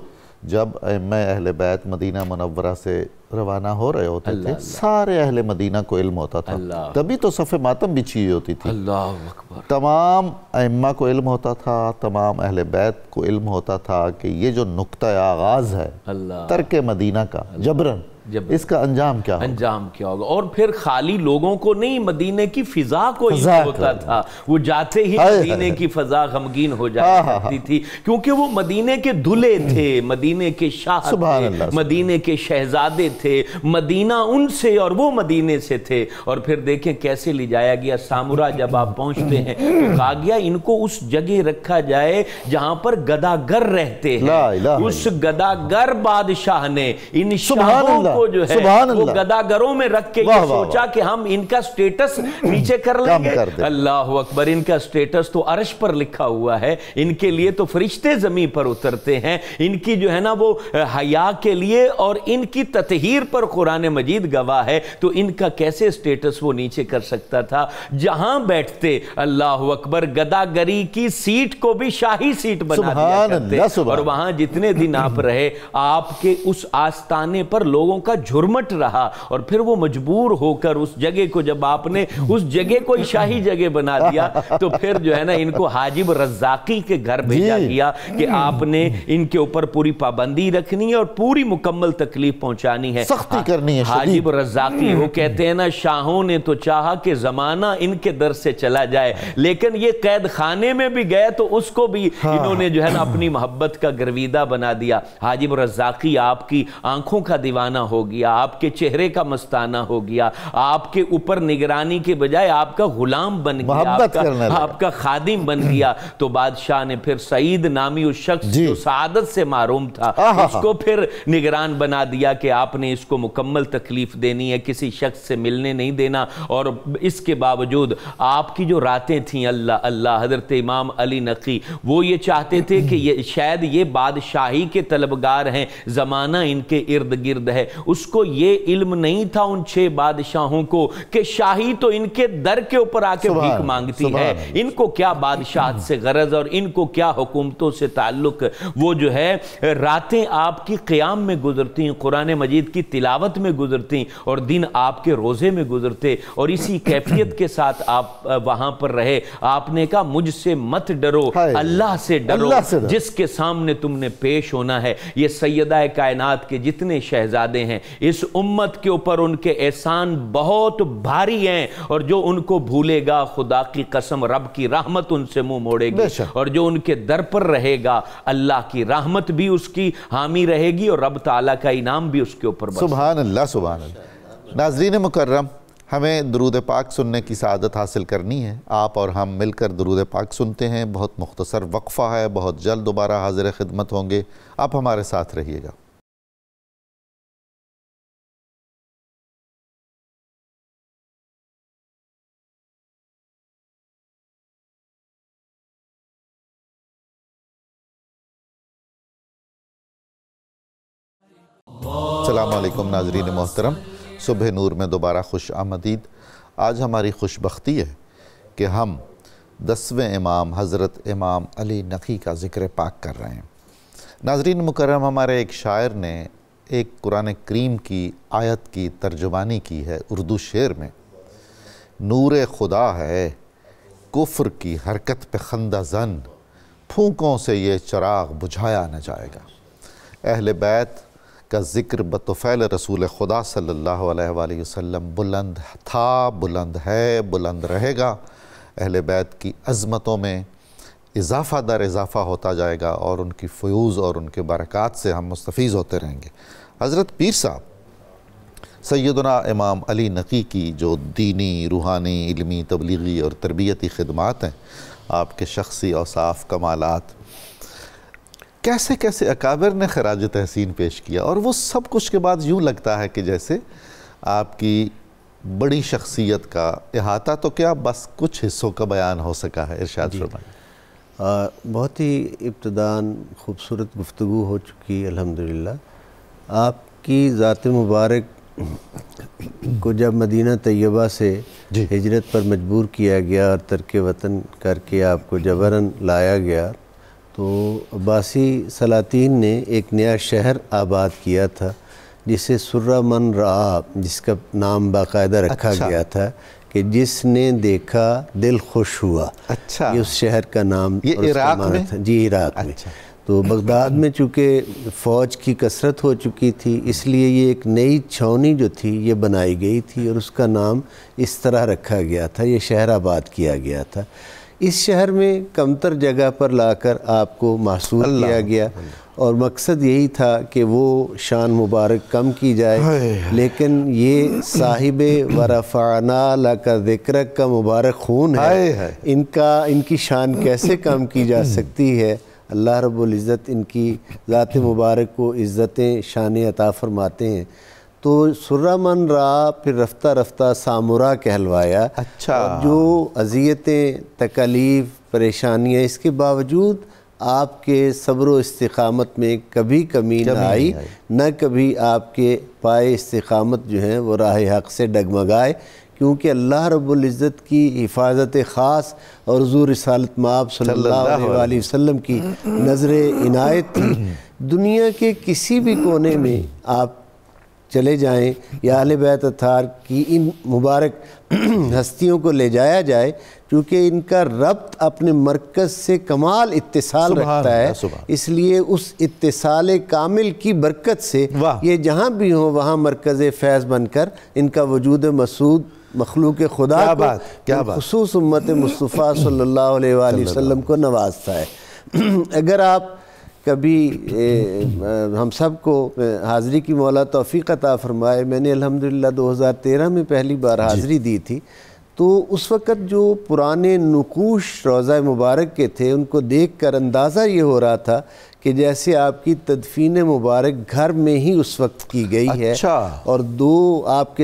جب ائمہ اہل بیت مدینہ منورہ سے روانہ ہو رہے ہوتے تھے سارے اہل مدینہ کو علم ہوتا تھا، تبھی تو صف ماتم بچھی ہوتی تھی. اللہ اکبر. تمام ائمہ کو علم ہوتا تھا، تمام اہل بیت کو علم ہوتا تھا کہ یہ جو نقطہ آغاز ہے ترک مدینہ کا جبرن، جب اس کا انجام کیا ہوگا؟ انجام کیا ہوگا؟ اور پھر خالی لوگوں کو نہیں، مدینے کی فضا کو ہی ہوتا تھا، وہ جاتے ہی مدینے کی فضا غمگین ہو جاتی کرتی تھی، کیونکہ وہ مدینے کے دلے تھے، مدینے کے شاہ تھے، مدینے کے شہزادے تھے، مدینہ ان سے اور وہ مدینے سے تھے۔ اور پھر دیکھیں کیسے لے جایا گیا سامورا، جب آپ پہنچتے ہیں تو کہا گیا ان کو اس جگہ رکھا جائے جہاں پر گداگر رہتے ہیں۔ اس گداگر بادشاہ نے ان شاہوں کو جو ہے وہ گداگروں میں رکھ کے یہ سوچا کہ ہم ان کا سٹیٹس نیچے کر لیں گے۔ اللہ اکبر، ان کا سٹیٹس تو عرش پر لکھا ہوا ہے، ان کے لیے تو فرشتے زمین پر اترتے ہیں، ان کی جو ہے نا وہ حیا کے لیے اور ان کی تطہیر پر قرآن مجید گواہ ہے، تو ان کا کیسے سٹیٹس وہ نیچے کر سکتا تھا؟ جہاں بیٹھتے اللہ اکبر گداگری کی سیٹ کو بھی شاہی سیٹ بنا دیا کرتے، اور وہاں جتنے دن آپ رہے آپ کے اس آستانے پر لوگوں کا جھرمٹ رہا، اور پھر وہ مجبور ہو کر اس جگہ کو، جب آپ نے اس جگہ کو شاہی جگہ بنا دیا تو پھر جو ہے نا ان کو حاجب رزاقی کے گھر بھیجا گیا کہ آپ نے ان کے اوپر پوری پابندی رکھنی ہے اور پوری مکمل تکلیف پہنچانی ہے، سختی کرنی ہے۔ حاجب رزاقی وہ کہتے ہیں نا شاہوں نے تو چاہا کہ زمانہ ان کے در سے چلا جائے، لیکن یہ قید خانے میں بھی گئے تو اس کو بھی انہوں نے جو ہے نا اپنی محبت کا گرویدہ بنا دیا۔ حاجب رزاقی آپ کی آنکھوں کا دیوانہ ہو گیا، آپ کے چہرے کا مستانہ ہو گیا، آپ کے اوپر نگرانی کے بجائے آپ کا غلام بن گیا، آپ کا خادم بن گیا۔ تو بادشاہ نے پھر سعید نامی اس شخص جو سعادت سے محروم تھا اس کو پھر نگران بنا دیا کہ آپ نے اس کو مکمل تکلیف دینی ہے، کسی شخص سے ملنے نہیں دینا۔ اور اس کے باوجود آپ کی جو راتیں تھیں اللہ اللہ، حضرت امام علی نقی وہ یہ چاہتے تھے کہ شاید یہ بادشاہی کے طلبگار ہیں، زمانہ ان کے ارد گرد ہے۔ اس کو یہ علم نہیں تھا ان 6 بادشاہوں کو کہ شاہی تو ان کے در کے اوپر آ کے بھیک مانگتی ہے، ان کو کیا بادشاہت سے غرض اور ان کو کیا حکومتوں سے تعلق۔ وہ جو ہے راتیں آپ کی قیام میں گزرتی، قرآن مجید کی تلاوت میں گزرتی، اور دن آپ کے روزے میں گزرتے، اور اسی کیفیت کے ساتھ آپ وہاں پر رہے۔ آپ نے کہا مجھ سے مت ڈرو، اللہ سے ڈرو جس کے سامنے تم نے پیش ہونا ہے۔ یہ سیدہ کائنات کے جتنے شہزادے ہیں اس امت کے اوپر ان کے احسان بہت بھاری ہیں، اور جو ان کو بھولے گا خدا کی قسم رب کی رحمت ان سے منہ موڑے گی، اور جو ان کے در پر رہے گا اللہ کی رحمت بھی اس کی حامی رہے گی اور رب تعالیٰ کا انعام بھی اس کے اوپر برسے۔ سبحان اللہ سبحان اللہ۔ ناظرین مکرم، ہمیں درود پاک سننے کی سعادت حاصل کرنی ہے، آپ اور ہم مل کر درود پاک سنتے ہیں۔ بہت مختصر وقفہ ہے، بہت جلد دوبارہ حاضر خدمت ہوں گے، آپ ہمارے ساتھ رہیے گا۔ السلام علیکم ناظرین محترم، صبح نور میں دوبارہ خوش آمدید۔ آج ہماری خوش بختی ہے کہ ہم 10ویں امام حضرت امام علی نقی کا ذکر پاک کر رہے ہیں۔ ناظرین مکرم، ہمارے ایک شاعر نے ایک قرآن کریم کی آیت کی ترجمانی کی ہے اردو شعر میں۔ نور خدا ہے کفر کی حرکت پہ خندہ زن، پھونکوں سے یہ چراغ بجھایا نہ جائے گا۔ اہل بیت کا ذکر بطفیل رسول خدا صلی اللہ علیہ وآلہ وسلم بلند تھا، بلند ہے، بلند رہے گا۔ اہل بیت کی عظمتوں میں اضافہ در اضافہ ہوتا جائے گا، اور ان کی فیوز اور ان کے برکات سے ہم مستفیض ہوتے رہیں گے۔ حضرت پیر صاحب سیدنا امام علی نقی کی جو دینی، روحانی، علمی، تبلیغی اور تربیتی خدمات ہیں، آپ کے شخصی اوصاف، کمالات، کیسے کیسے اکابر نے خراج تحسین پیش کیا، اور وہ سب کچھ کے بعد یوں لگتا ہے کہ جیسے آپ کی بڑی شخصیت کا احاطہ تو کیا بس کچھ حصوں کا بیان ہو سکا ہے۔ ارشاد فرمائیں۔ بہت ہی ابتداً خوبصورت گفتگو ہو چکی الحمدللہ۔ آپ کی ذات مبارک کو جب مدینہ طیبہ سے ہجرت پر مجبور کیا گیا اور ترک وطن کر کے آپ کو جبراً لایا گیا، تو عباسی سلاطین نے ایک نیا شہر آباد کیا تھا جسے سرہ من رعا، جس کا نام باقاعدہ رکھا گیا تھا کہ جس نے دیکھا دل خوش ہوا۔ یہ اس شہر کا نام، یہ عراق میں؟ جی عراق میں۔ تو بغداد میں چونکہ فوج کی کثرت ہو چکی تھی، اس لیے یہ ایک نئی چھاؤنی جو تھی یہ بنائی گئی تھی اور اس کا نام اس طرح رکھا گیا تھا، یہ شہر آباد کیا گیا تھا۔ اس شہر میں کمتر جگہ پر لا کر آپ کو محصور کیا گیا اور مقصد یہی تھا کہ وہ شان مبارک کم کی جائے، لیکن یہ صاحب ورفعنا لک ذکرک کا مبارک خون ہے، ان کی شان کیسے کم کی جا سکتی ہے؟ اللہ رب العزت ان کی ذات مبارک کو عزتیں شانیں عطا فرماتے ہیں۔ تو سرہ من رہا، پھر رفتہ رفتہ سامورا کہلوایا۔ اچھا، جو اذیتیں، تکالیف، پریشانیاں، اس کے باوجود آپ کے صبر و استقامت میں کبھی کمی نہ آئی، نہ کبھی آپ کے پائے استقامت جو ہیں وہ راہ حق سے ڈگمگائے، کیونکہ اللہ رب العزت کی حفاظت خاص اور حضور رسالت مآب صلی اللہ علیہ وسلم کی نظر عنایت تھی۔ دنیا کے کسی بھی کونے میں آپ چلے جائیں یا اہل بیت اطہار کی ان مبارک ہستیوں کو لے جایا جائے، کیونکہ ان کا ربط اپنے مرکز سے کمال اتصال رکھتا ہے، اس لیے اس اتصال کامل کی برکت سے یہ جہاں بھی ہوں وہاں مرکز فیض بن کر ان کا وجود مسعود مخلوق خدا کو خصوص امت مصطفیٰ صلی اللہ علیہ وآلہ وسلم کو نوازتا ہے۔ اگر آپ کبھی ہم سب کو حاضری کی مولا توفیق عطا فرمائے، میں نے الحمدللہ 2013 میں پہلی بار حاضری دی تھی، تو اس وقت جو پرانے نقوش روضہ مبارک کے تھے ان کو دیکھ کر اندازہ یہ ہو رہا تھا کہ جیسے آپ کی تدفین مبارک گھر میں ہی اس وقت کی گئی ہے، اور دو آپ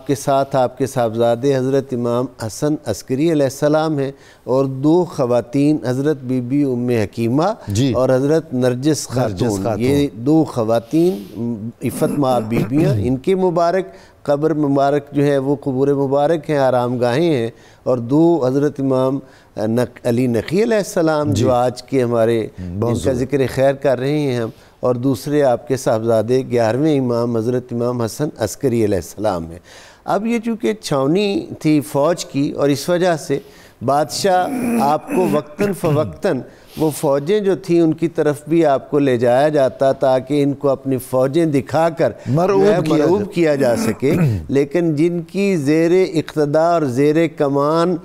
کے ساتھ آپ کے صاحبزادے حضرت امام حسن عسکری علیہ السلام ہیں، اور دو خواتین حضرت بی بی ام حکیمہ اور حضرت نرجس خاتون، یہ دو خواتین عفت مآب بیبیاں، ان کے مبارک قبر مبارک جو ہے وہ قبور مبارک ہیں، آرام گاہیں ہیں، اور دو حضرت امام علی نقی علیہ السلام جو آج کے ہمارے ان کا ذکر خیر کر رہے ہیں ہم، اور دوسرے آپ کے صاحبزادے 11ویں امام حضرت امام حسن عسکری علیہ السلام ہیں۔ اب یہ چونکہ چھاؤنی تھی فوج کی، اور اس وجہ سے بادشاہ آپ کو وقتاً فوقتاً وہ فوجیں جو تھیں ان کی طرف بھی آپ کو لے جایا جاتا تاکہ ان کو اپنی فوجیں دکھا کر مرعوب کیا جا سکے، لیکن جن کی زیر اقتدار اور زیر کمان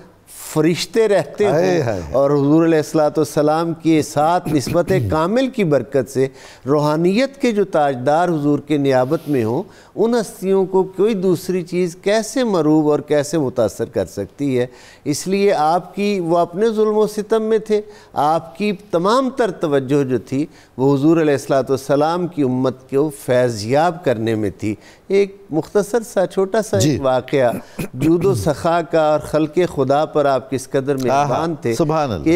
فرشتے رہتے ہیں اور حضور علیہ السلام کے ساتھ نسبت کامل کی برکت سے روحانیت کے جو تاجدار حضور کے نیابت میں ہوں، ان ہستیوں کو کوئی دوسری چیز کیسے مرعوب اور کیسے متاثر کر سکتی ہے؟ اس لیے آپ کی وہ اپنے ظلم و ستم میں تھے، آپ کی تمام تر توجہ جو تھی وہ حضور علیہ السلام کی امت کو فیضیاب کرنے میں تھی۔ ایک مختصر سا چھوٹا سا ایک واقعہ جود و سخا کا اور خلق خدا پر آپ کس قدر مہربان تھے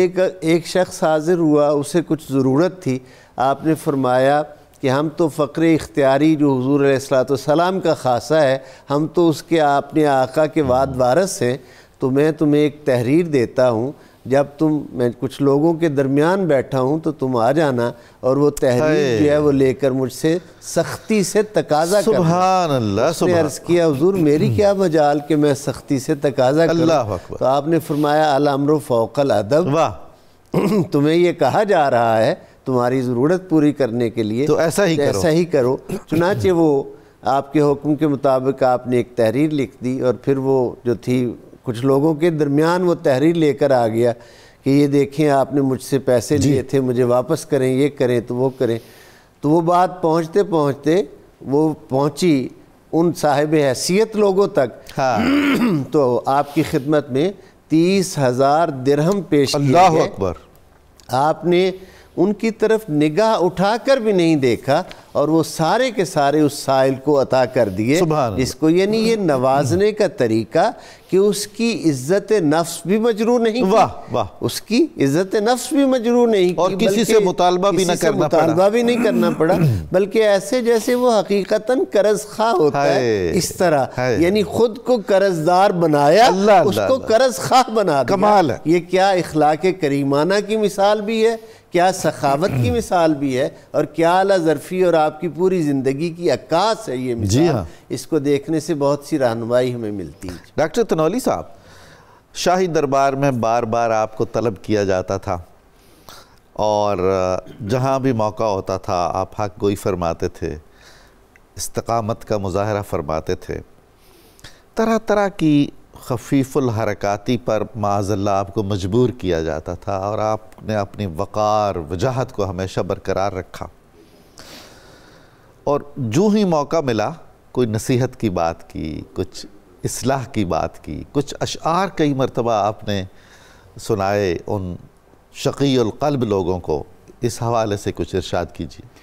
کہ ایک شخص حاضر ہوا، اسے کچھ ضرورت تھی، آپ نے فرمایا کہ ہم تو فقر اختیاری جو حضور علیہ السلام کا خاصہ ہے، ہم تو اس کے اپنے آقا کے وارث ہیں، تو میں تمہیں ایک تحریر دیتا ہوں، جب میں کچھ لوگوں کے درمیان بیٹھا ہوں تو تم آ جانا اور وہ تحریر جو ہے وہ لے کر مجھ سے سختی سے تقاضا کرنا۔ سبحان اللہ، اس نے عرض کیا حضور میری کیا مجال کہ میں سختی سے تقاضا کروں؟ تو آپ نے فرمایا الامر فوق الادب، تمہیں یہ کہا جا رہا ہے تمہاری ضرورت پوری کرنے کے لیے تو ایسا ہی کرو۔ چنانچہ وہ آپ کے حکم کے مطابق آپ نے ایک تحریر لکھ دی، اور پھر وہ جو تھی کچھ لوگوں کے درمیان وہ تحریر لے کر آ گیا کہ یہ دیکھیں آپ نے مجھ سے پیسے لیے تھے، مجھے واپس کریں، یہ کریں تو وہ کریں۔ تو وہ بات پہنچتے پہنچتے وہ پہنچی ان صاحب حیثیت لوگوں تک، تو آپ کی خدمت میں 30,000 درہم پیش کیے گئے۔ اللہ اکبر! آپ نے ان کی طرف نگاہ اٹھا کر بھی نہیں دیکھا، اور وہ سارے کے سارے اس سائل کو عطا کر دیے، جس کو یعنی یہ نوازنے کا طریقہ کہ اس کی عزت نفس بھی مجروح نہیں کی، اس کی عزت نفس بھی مجروح نہیں کی، اور کسی سے مطالبہ بھی نہیں کرنا پڑا، بلکہ ایسے جیسے وہ حقیقتاً قرض خواہ ہوتا ہے اس طرح، یعنی خود کو قرض دار بنایا، اس کو قرض خواہ بنا دیا۔ کمال ہے! یہ کیا اخلاق کریمانہ کی مثال بھی ہے، کیا سخاوت کی مثال بھی ہے، اور کیا اعلیٰ ظرفی اور آپ کی پوری زندگی کی عکاس ہے یہ مثال۔ اس کو دیکھنے سے بہت سی رہنمائی ہمیں ملتی ہے۔ ڈاکٹر تنولی صاحب، شاہی دربار میں بار بار آپ کو طلب کیا جاتا تھا، اور جہاں بھی موقع ہوتا تھا آپ حق گوئی فرماتے تھے، استقامت کا مظاہرہ فرماتے تھے، طرح طرح کی خفیف الحرکاتی پر معاذ اللہ آپ کو مجبور کیا جاتا تھا، اور آپ نے اپنی وقار وجاہت کو ہمیشہ برقرار رکھا، اور جو ہی موقع ملا کوئی نصیحت کی بات کی، کچھ اصلاح کی بات کی، کچھ اشعار کئی مرتبہ آپ نے سنائے ان شقی القلب لوگوں کو، اس حوالے سے کچھ ارشاد کیجیے۔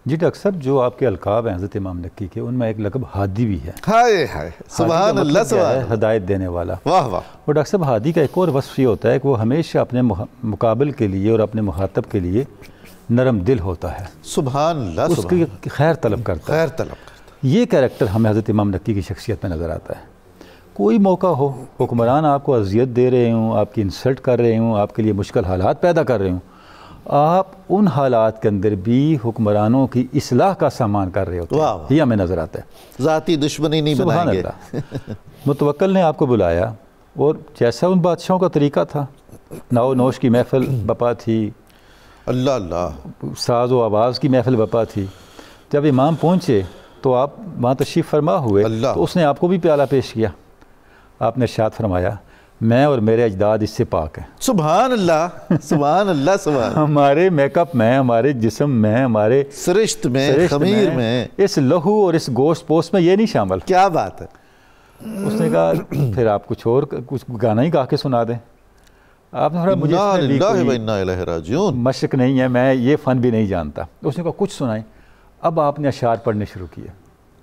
جی ڈاکٹر صاحب، جو آپ کے القاب ہیں حضرت امام نکی کے، ان میں ایک لقب ہادی بھی ہے۔ ہائے ہائے، سبحان اللہ، سبحان اللہ، ہدایت دینے والا۔ واہ واہ۔ اور ڈاکٹر صاحب، ہادی کا ایک اور وصف یہ ہوتا ہے کہ وہ ہمیشہ اپنے مقابل کے لیے اور اپنے مخاطب کے لیے نرم دل ہوتا ہے، سبحان اللہ، اس کی خیر طلب کرتا ہے۔ خیر طلب کرتا ہے۔ یہ کریکٹر ہمیں حضرت امام نکی کی شخصیت میں نظر آتا ہے۔ کوئی موقع ہو، حکمران آپ کو اذیت دے رہے ہوں، آپ کی انسلٹ کر رہے ہوں، آپ کے لیے مشکل حالات پیدا کر رہے ہوں، آپ ان حالات کے اندر بھی حکمرانوں کی اصلاح کا سامان کر رہے ہوتے ہیں، یہ ہمیں نظر آتا ہے۔ ذاتی دشمنی نہیں بنائیں گے۔ سبحان اللہ۔ متوکل نے آپ کو بلایا، اور جیسا ان بادشاہوں کا طریقہ تھا، ناؤ نوش کی محفل بپا تھی، اللہ اللہ، ساز و آواز کی محفل بپا تھی۔ جب امام پہنچے تو آپ وہاں تشریف فرما ہوئے، تو اس نے آپ کو بھی پیالہ پیش کیا۔ آپ نے ارشاد فرمایا، میں اور میرے اجداد اس سے پاک ہیں۔ سبحان اللہ، سبحان اللہ، سبحان اللہ۔ ہمارے میک اپ میں، ہمارے جسم میں، ہمارے سرشت میں، خمیر میں، اس لہو اور اس گوشت پوست میں یہ نہیں شامل۔ کیا بات ہے۔ اس نے کہا پھر آپ کچھ گانا ہی گا کے سنا دیں۔ آپ نے مجھے مشق نہیں ہے، میں یہ فن بھی نہیں جانتا۔ اس نے کہا کچھ سنائیں۔ اب آپ نے اشعار پڑھنے شروع کیے۔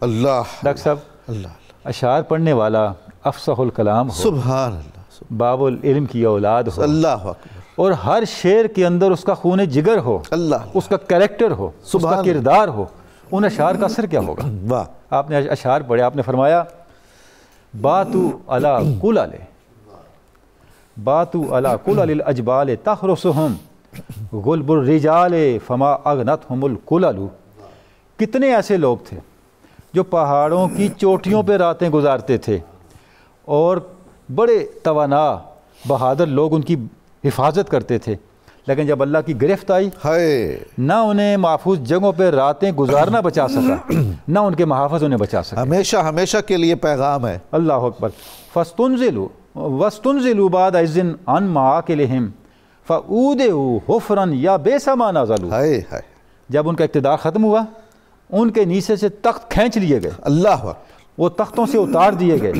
اللہ، ڈاکٹر صاحب، اللہ، اشعار پڑھنے والا افصح الکلام ہو، سبحان اللہ، باب العلم کی اولاد ہو، اللہ اکبر، اور ہر شعر کے اندر اس کا خون جگر ہو، اللہ، اس کا کریکٹر ہو، اس کا کردار ہو، ان اشعار کا اثر کیا ہوگا؟ واہ۔ آپ نے اشعار پڑھے، آپ نے فرمایا، باتو علی قلل، باتو علی قلل الاجبال تحرسہم غلب الرجال فما اغنتہم القلل۔ کتنے ایسے لوگ تھے جو پہاڑوں کی چوٹیوں پہ راتیں گزارتے تھے، اور بڑے توانا بہادر لوگ ان کی حفاظت کرتے تھے، لیکن جب اللہ کی گرفت آئی، نہ انہیں محفوظ جگہوں پہ راتیں گزارنا بچا سکا، نہ ان کے محافظ انہیں بچا سکا۔ ہمیشہ ہمیشہ کے لیے پیغام ہے۔ اللہ اکبر۔ وَاسْتُنزِلُوا بَعْدَ عِزٍ عَنْ مَعَاقِلِهِمْ فَأُودِعُوا حُفْرًا يَابِسَ مَا نَزَلُوا۔ جب ان کا اقتدار ختم ہوا، ان کے نیچے سے تخت کھینچ لیے گئے، اللہ اکبر، وہ تختوں سے اتار دیے گئے۔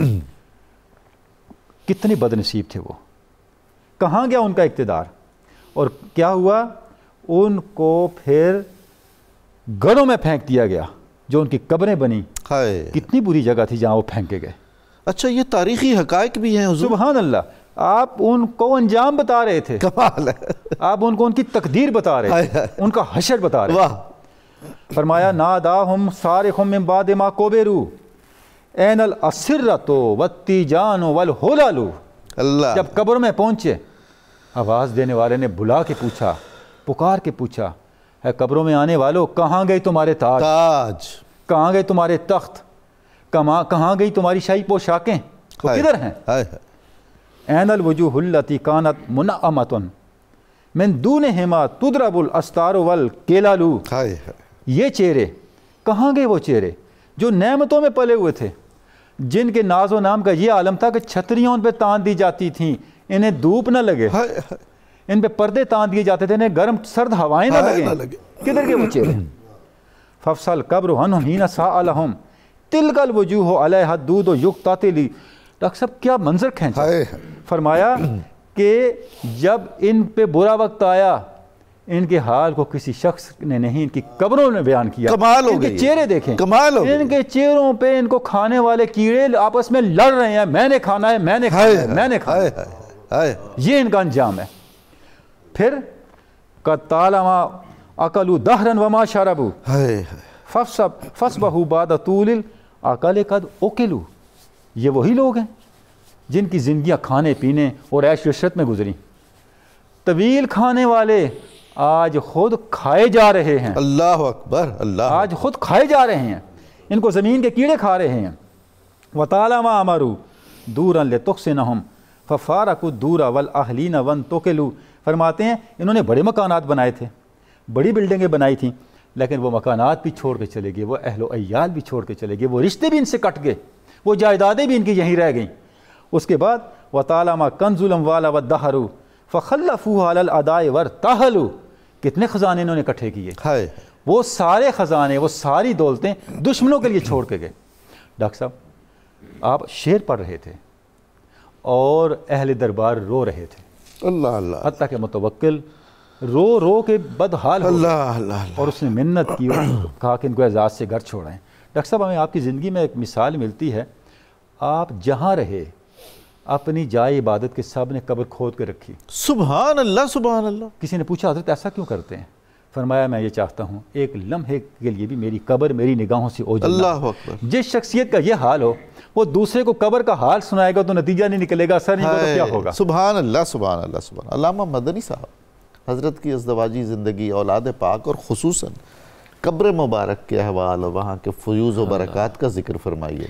کتنے بد نصیب تھے وہ، کہاں گیا ان کا اقتدار؟ اور کیا ہوا؟ ان کو پھر گڑھوں میں پھینک دیا گیا، جو ان کی قبریں بنی۔ کتنی بری جگہ تھی جہاں وہ پھینکے گئے۔ اچھا، یہ تاریخی حقائق بھی ہیں حضور؟ سبحان اللہ۔ آپ ان کو انجام بتا رہے تھے، کمال ہے۔ آپ ان کو ان کی تقدیر بتا رہے تھے، ان کا حشر بتا رہے تھے۔ فرمایا، ناداہم صارخ من بعد ما کبروا این الاسرۃ والتیجان والحلل۔ اللہ، جب قبر میں پہنچے، آواز دینے والے نے بلا کے پوچھا، پکار کے پوچھا، اے قبروں میں آنے والوں، کہاں گئی تمہارے تاج؟ کہاں گئے تمہارے تخت؟ کہاں گئی تمہاری شاہی پوشاکیں؟ وہ کدھر ہیں؟ این الوجوہ التی کانت منعمۃ من دونہما تضرب الاستار والکلل۔ یہ چہرے کہاں گئے؟ وہ چہرے جو نعمتوں میں پلے ہوئے تھے، جن کے ناز و نام کا یہ عالم تھا کہ چھتریاں ان پہ تان دی جاتی تھیں، انہیں دھوپ نہ لگے، ان پہ پردے تان دیے جاتے تھے، انہیں گرم سرد ہوائیں نہ لگیں۔ کدھر گئے وہ چہرے؟ ففصل قبر عنہم حین سألہم تلک الوجوہ علیہا الدود یقتتل۔ ڈاکٹر صاحب، کیا منظر کھینچا۔ فرمایا کہ جب ان پہ برا وقت آیا، ان کے حال کو کسی شخص نے نہیں، ان کی قبروں نے بیان کیا۔ کمال ہو گئی۔ ان کے چہرے دیکھیں، کمال ہو گئی۔ ان کے چہروں پہ ان کو کھانے والے کیڑے آپس میں لڑ رہے ہیں، میں نے کھانا ہے، میں نے کھانا ہے، میں نے کھانا ہے۔ یہ ان کا انجام ہے۔ پھر طالما اکلوا دہرا وما شربوا فاصبحوا بعد طول الاکل قد اکلوا۔ یہ وہی لوگ ہیں جن کی زندگیاں کھانے پینے اور عیش و عشرت میں گزری۔ طویل کھانے والے آج خود کھائے جا رہے ہیں۔ اللہ اکبر، اللہ، آج خود کھائے جا رہے ہیں، ان کو زمین کے کیڑے کھا رہے ہیں۔ وَطَالَمَا أَمَرُوا دُورًا لِتُحْسِنَهُمْ فَفَارَقُوا الدُّورَ وَالْأَهْلِينَ وَانْتَقَلُوا فرماتے ہیں انہوں نے بڑے مکانات بنائے تھے، بڑی بلڈنگیں بنائی تھیں، لیکن وہ مکانات بھی چھوڑ کے چلے گئے، وہ اہل و عیال بھی چھوڑ کے چلے گئے، وہ رشتے بھی ان سے کٹ گئے، وہ جائیدادیں بھی ان کی یہیں رہ گئیں۔ اس کے بعد وَطَالَمَا كَنْزُ الْأَمْوَالَ وَالدَّهَرُ فَخَلَّفُوهُ عَلَى الْأَدَاءِ وَارْتَحَلُوا، کتنے خزانے انہوں نے اکٹھے کیے، وہ سارے خزانے، وہ ساری دولتیں دشمنوں کے لیے چھوڑ کے گئے۔ ڈاکٹر صاحب آپ شعر پڑھ رہے تھے اور اہل دربار رو رہے تھے، اللہ اللہ، حتیٰ کہ متوکل رو رو کے بدحال ہو گیا، اور اس نے منت کی، کہا کہ ان کو اعزاز سے گھر چھوڑائیں۔ ڈاکٹر صاحب ہمیں آپ کی زندگی میں ایک مثال ملتی ہے، آپ جہاں رہے اپنی جائے عبادت کے سب نے قبر کھود کے رکھی۔ سبحان اللہ سبحان اللہ۔ کسی نے پوچھا حضرت ایسا کیوں کرتے ہیں؟ فرمایا میں یہ چاہتا ہوں ایک لمحے کے لیے بھی میری قبر میری نگاہوں سے اوجھل نہ ہو۔ اللہ اکبر۔ جس شخصیت کا یہ حال ہو وہ دوسرے کو قبر کا حال سنائے گا تو نتیجہ نہیں نکلے گا، اثر نہیں ہوگا تو کیا ہوگا؟ سبحان اللہ سبحان اللہ سبحان اللہ۔ علامہ مدنی صاحب حضرت کی ازدواجی زندگی، اولاد پاک اور خصوصاً قبر مبارک کے احوال اور وہاں کے فیوز و برکات کا ذکر فرمائیے۔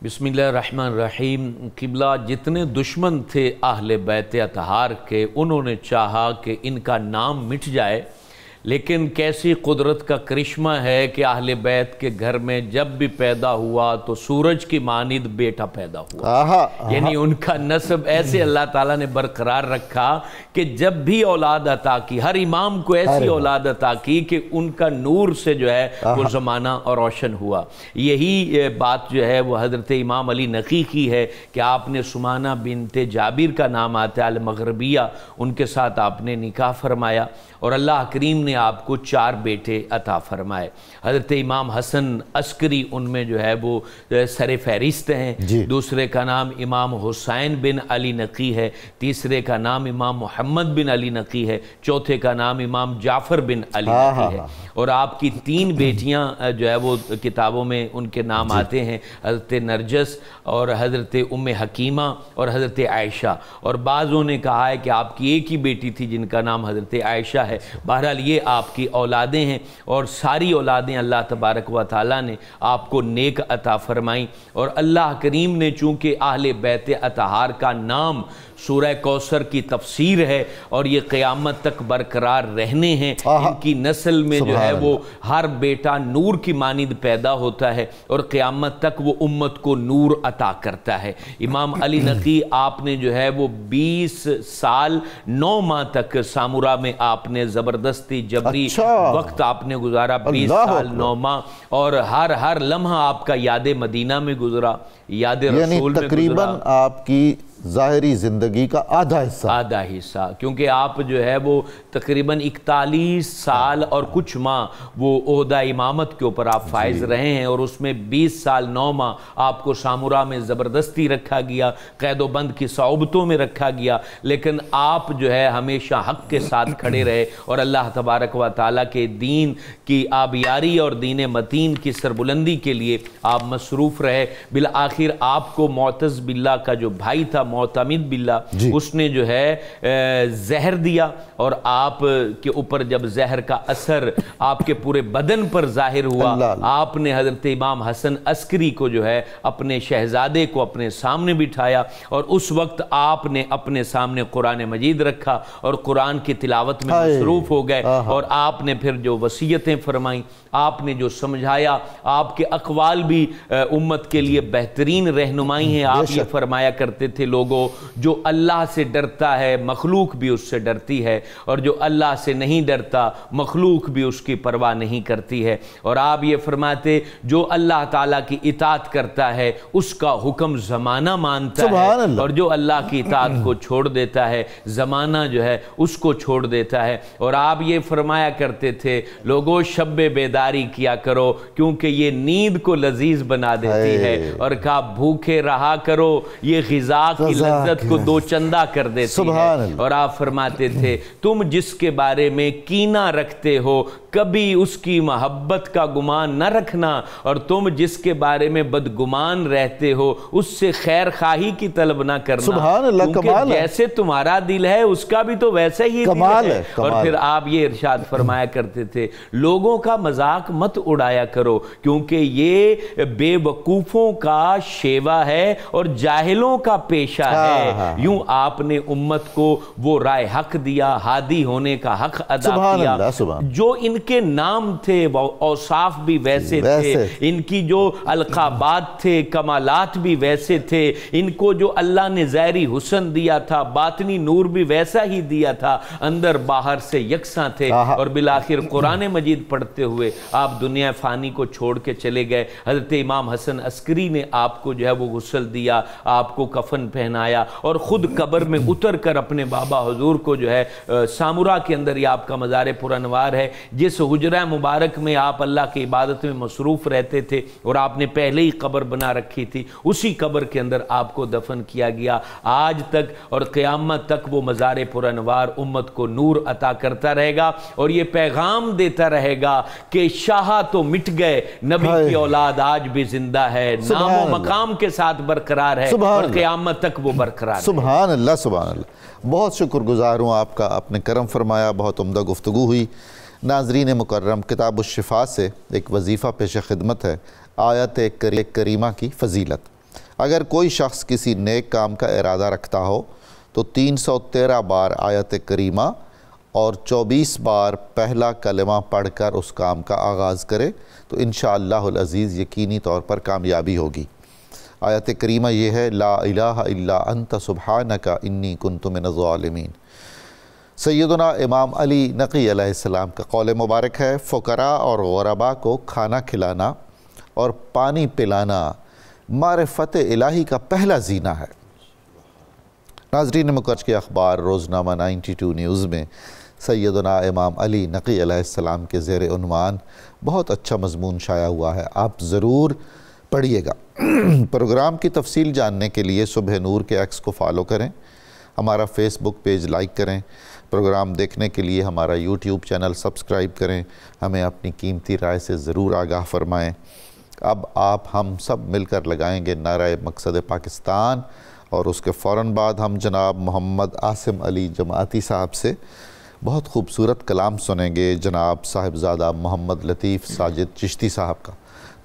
بسم اللہ الرحمن الرحیم۔ قبلہ جتنے دشمن تھے اہل بیت اطہار کے، انہوں نے چاہا کہ ان کا نام مٹ جائے، لیکن کیسی قدرت کا کرشمہ ہے کہ اہل بیت کے گھر میں جب بھی پیدا ہوا تو سورج کی مانند بیٹا پیدا ہوا، یعنی ان کا نسب ایسے اللہ تعالیٰ نے برقرار رکھا کہ جب بھی اولاد عطا کی، ہر امام کو ایسی اولاد عطا کی کہ ان کا نور سے جو ہے وہ زمانہ اور روشن ہوا۔ یہی بات جو ہے وہ حضرت امام علی نقی کی ہے کہ آپ نے سمانہ بنت جابر کا نام آتا ہے المغربیہ، ان کے ساتھ آپ نے نکاح فرمایا اور اللہ کریم نے آپ کو 4 بیٹے عطا فرمائے۔ حضرت امام حسن عسکری ان میں جو ہے وہ سر فہرست ہیں، دوسرے کا نام امام حسین بن علی نقی ہے، تیسرے کا نام امام محمد بن علی نقی ہے، چوتھے کا نام امام جعفر بن علی نقی ہے، اور آپ کی 3 بیٹیاں جو ہے وہ کتابوں میں ان کے نام آتے ہیں، حضرت نرجس اور حضرت ام حکیمہ اور حضرت عائشہ، اور بعضوں نے کہا ہے کہ آپ کی ایک ہی بیٹی تھی جن کا نام حضرت عائشہ ہے۔ بہرحال یہ آپ کی اولادیں ہیں، اور ساری اولادیں اللہ تبارک و تعالیٰ نے آپ کو نیک عطا فرمائیں، اور اللہ کریم نے چونکہ اہل بیت اطہار کا نام سورہ کوثر کی تفسیر ہے اور یہ قیامت تک برقرار رہنے ہیں، ان کی نسل میں جو ہے وہ ہر بیٹا نور کی مانند پیدا ہوتا ہے اور قیامت تک وہ امت کو نور عطا کرتا ہے۔ امام علی نقی آپ نے جو ہے وہ 20 سال 9 ماہ تک سامورا میں آپ نے زبردستی جبری وقت آپ نے گزارا، 20 سال 9 ماہ، اور ہر لمحہ آپ کا یاد مدینہ میں گزرا، یاد رسول میں گزرا، تقریباً آپ کی ظاہری زندگی کا آدھا حصہ، کیونکہ آپ جو ہے وہ تقریباً 41 سال اور کچھ ماہ وہ عہدہ امامت کے اوپر آپ فائز رہے ہیں، اور اس میں 20 سال 9 ماہ آپ کو سامورا میں زبردستی رکھا گیا، قید و بند کی صعوبتوں میں رکھا گیا، لیکن آپ جو ہے ہمیشہ حق کے ساتھ کھڑے رہے اور اللہ تبارک و تعالیٰ کے دین کی آبیاری اور دین متین کی سربلندی کے لیے آپ مصروف رہے۔ بالآخر آپ کو معتز باللہ کا جو بھائی تھا معتمد باللہ، اس نے جو ہے زہر دیا، اور آپ کے اوپر جب زہر کا اثر آپ کے پورے بدن پر ظاہر ہوا، آپ نے حضرت امام حسن عسکری کو جو ہے اپنے شہزادے کو اپنے سامنے بٹھایا، اور اس وقت آپ نے اپنے سامنے قرآن مجید رکھا اور قرآن کی تلاوت میں مصروف ہو گئے، اور آپ نے پھر جو وصیتیں فرمائیں، آپ نے جو سمجھایا، آپ کے اقوال بھی امت کے لیے بہترین رہنمائی ہیں۔ آپ یہ فرمایا کرتے تھے، لوگوں جو اللہ سے ڈرتا ہے مخلوق بھی اس سے ڈرتی ہے، اور جو اللہ سے نہیں ڈرتا مخلوق بھی اس کی پرواہ نہیں کرتی ہے، اور آپ یہ فرماتے جو اللہ تعالیٰ کی اطاعت کرتا ہے اس کا حکم زمانہ مانتا ہے، اور جو اللہ کی اطاعت کو چھوڑ دیتا ہے زمانہ جو ہے اس کو چھوڑ دیتا ہے۔ اور آپ یہ فرمایا کرتے تھے، لوگوں شب بیداری کیا کرو کیونکہ یہ نیند کو لذیذ بنا دیتی ہے، اور کہا بھوکے رہا کرو یہ غذا کی لذت کو 2 چندہ کر دیتی ہے۔ اور آپ فرماتے تھے تم جس کے بارے میں کینہ رکھتے ہو کبھی اس کی محبت کا گمان نہ رکھنا، اور تم جس کے بارے میں بدگمان رہتے ہو اس سے خیر خواہی کی طلب نہ کرنا، کیونکہ جیسے تمہارا دل ہے اس کا بھی تو ویسا ہی دل ہے۔ اور پھر آپ یہ ارشاد فرمایا کرتے تھے، لوگوں کا مذاق مت اڑایا کرو کیونکہ یہ بے وقوفوں کا شیوا ہے اور جاہلوں کا پیشہ بخشا ہے، یوں آپ نے امت کو وہ رائے حق دیا، ہادی ہونے کا حق ادا کیا۔ جو ان کے نام تھے اوصاف بھی ویسے تھے، ان کی جو القابات تھے کمالات بھی ویسے تھے، ان کو جو اللہ نے ظاہری حسن دیا تھا باطنی نور بھی ویسا ہی دیا تھا، اندر باہر سے یکساں تھے۔ اور بالآخر قرآن مجید پڑھتے ہوئے آپ دنیا فانی کو چھوڑ کے چلے گئے۔ حضرت امام حسن عسکری نے آپ کو جو ہے وہ غسل دیا، آپ کو کفن پہنایا، اور خود قبر میں اتر کر اپنے بابا حضور کو جو ہے سامورا کے اندر یہ آپ کا مزار پرانوار ہے، جس حجرہ مبارک میں آپ اللہ کی عبادت میں مصروف رہتے تھے اور آپ نے پہلے ہی قبر بنا رکھی تھی، اسی قبر کے اندر آپ کو دفن کیا گیا۔ آج تک اور قیامت تک وہ مزار پرانوار امت کو نور عطا کرتا رہے گا اور یہ پیغام دیتا رہے گا کہ شاہ تو مٹ گئے، نبی کی اولاد آج بھی زندہ ہے، نام و مقام کے ساتھ برقرار ہے اور قیامت تک وہ برقرار ہے۔ سبحان اللہ، سبحان اللہ۔ بہت شکر گزار ہوں آپ کا، آپ نے کرم فرمایا، بہت عمدہ گفتگو ہوئی۔ ناظرین مکرم، کتاب الشفا سے ایک وظیفہ پیش خدمت ہے، آیت کریمہ کی فضیلت۔ اگر کوئی شخص کسی نیک کام کا ارادہ رکھتا ہو تو 313 بار آیت کریمہ اور 24 بار پہلا کلمہ پڑھ کر اس کام کا آغاز کرے تو انشاءاللہ العزیز یقینی طور پر کامیابی ہوگی۔ آیت کریمہ یہ ہے، لا الہ الا انت سبحانک انی کنت من الظالمین۔ سیدنا امام علی نقی علیہ السلام کا قول مبارک ہے، فقراء اور غرباء کو کھانا کھلانا اور پانی پلانا معرفت الہی کا پہلا زینہ ہے۔ ناظرین مکرم کے اخبار روزنامہ 92 نیوز میں سیدنا امام علی نقی علیہ السلام کے زیر عنوان بہت اچھا مضمون شائع ہوا ہے، آپ ضرور پڑھیے گا۔ پروگرام کی تفصیل جاننے کے لیے صبح نور کے ایکس کو فالو کریں، ہمارا فیس بک پیج لائک کریں، پروگرام دیکھنے کے لیے ہمارا یوٹیوب چینل سبسکرائب کریں، ہمیں اپنی قیمتی رائے سے ضرور آگاہ فرمائیں۔ اب آپ ہم سب مل کر لگائیں گے نعرہ مقصد پاکستان، اور اس کے فوراً بعد ہم جناب محمد عاصم علی جماعتی صاحب سے بہت خوبصورت کلام سنیں گے، جناب صاحبزادہ محمد لطیف ساجد چشتی صاحب کا۔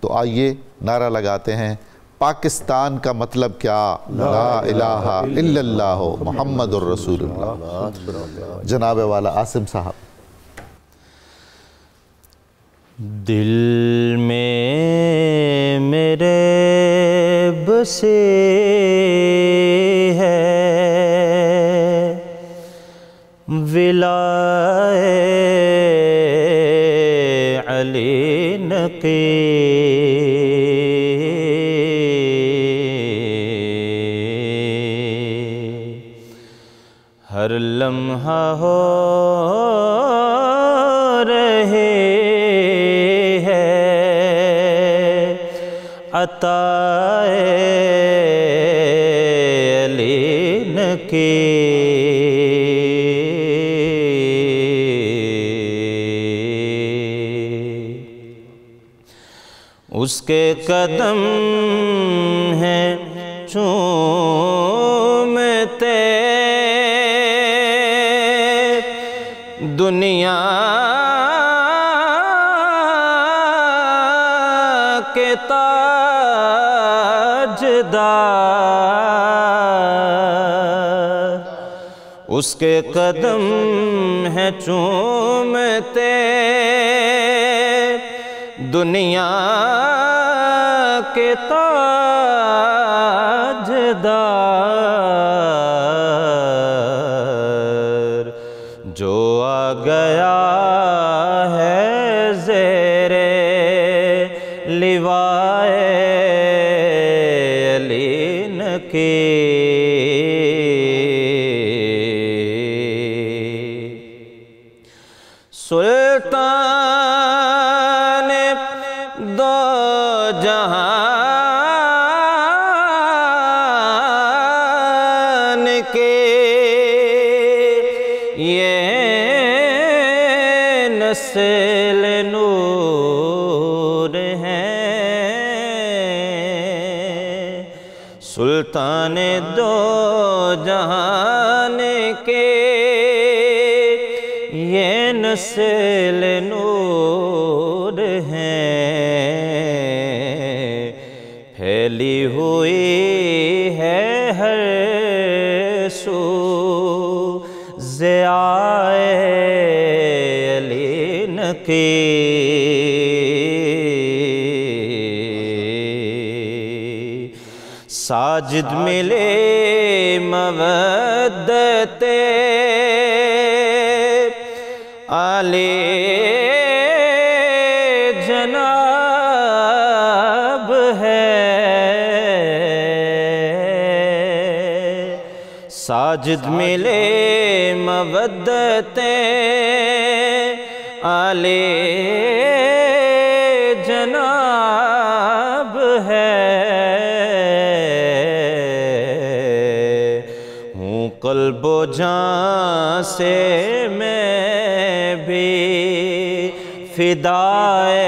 تو آئیے نعرہ لگاتے ہیں، پاکستان کا مطلب کیا؟ لا الہ الا اللہ محمد الرسول اللہ۔ جناب والا عاصم صاحب۔ دل میں میرے بسے ہے ولائے علی نقی، ہر لمحہ ہو رہے عطائے علی نقی، اس کے قدم ہیں چومتے دنیا کے تاجدار، اس کے قدم ہیں چومتے دنیا کے تاجدار، جو آ گیا ہے زیر لوائے علی نقی، سلطان دو جہان کے یہ نسل نور ہیں، سلطان دو جہان کے یہ نسل نور ہیں، پھیلی ہوئی ہے ہر علین کی ساجد ملے مودت آلِ جناب ہے ساجد ملے مودت آلِ جناب ہے ہوں قلب و جان سے میں بھی فدائے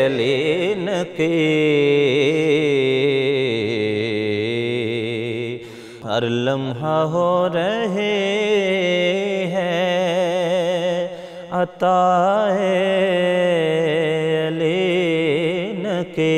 علین کی ہر لمحہ ہو رہے ہیں عطائے علین کے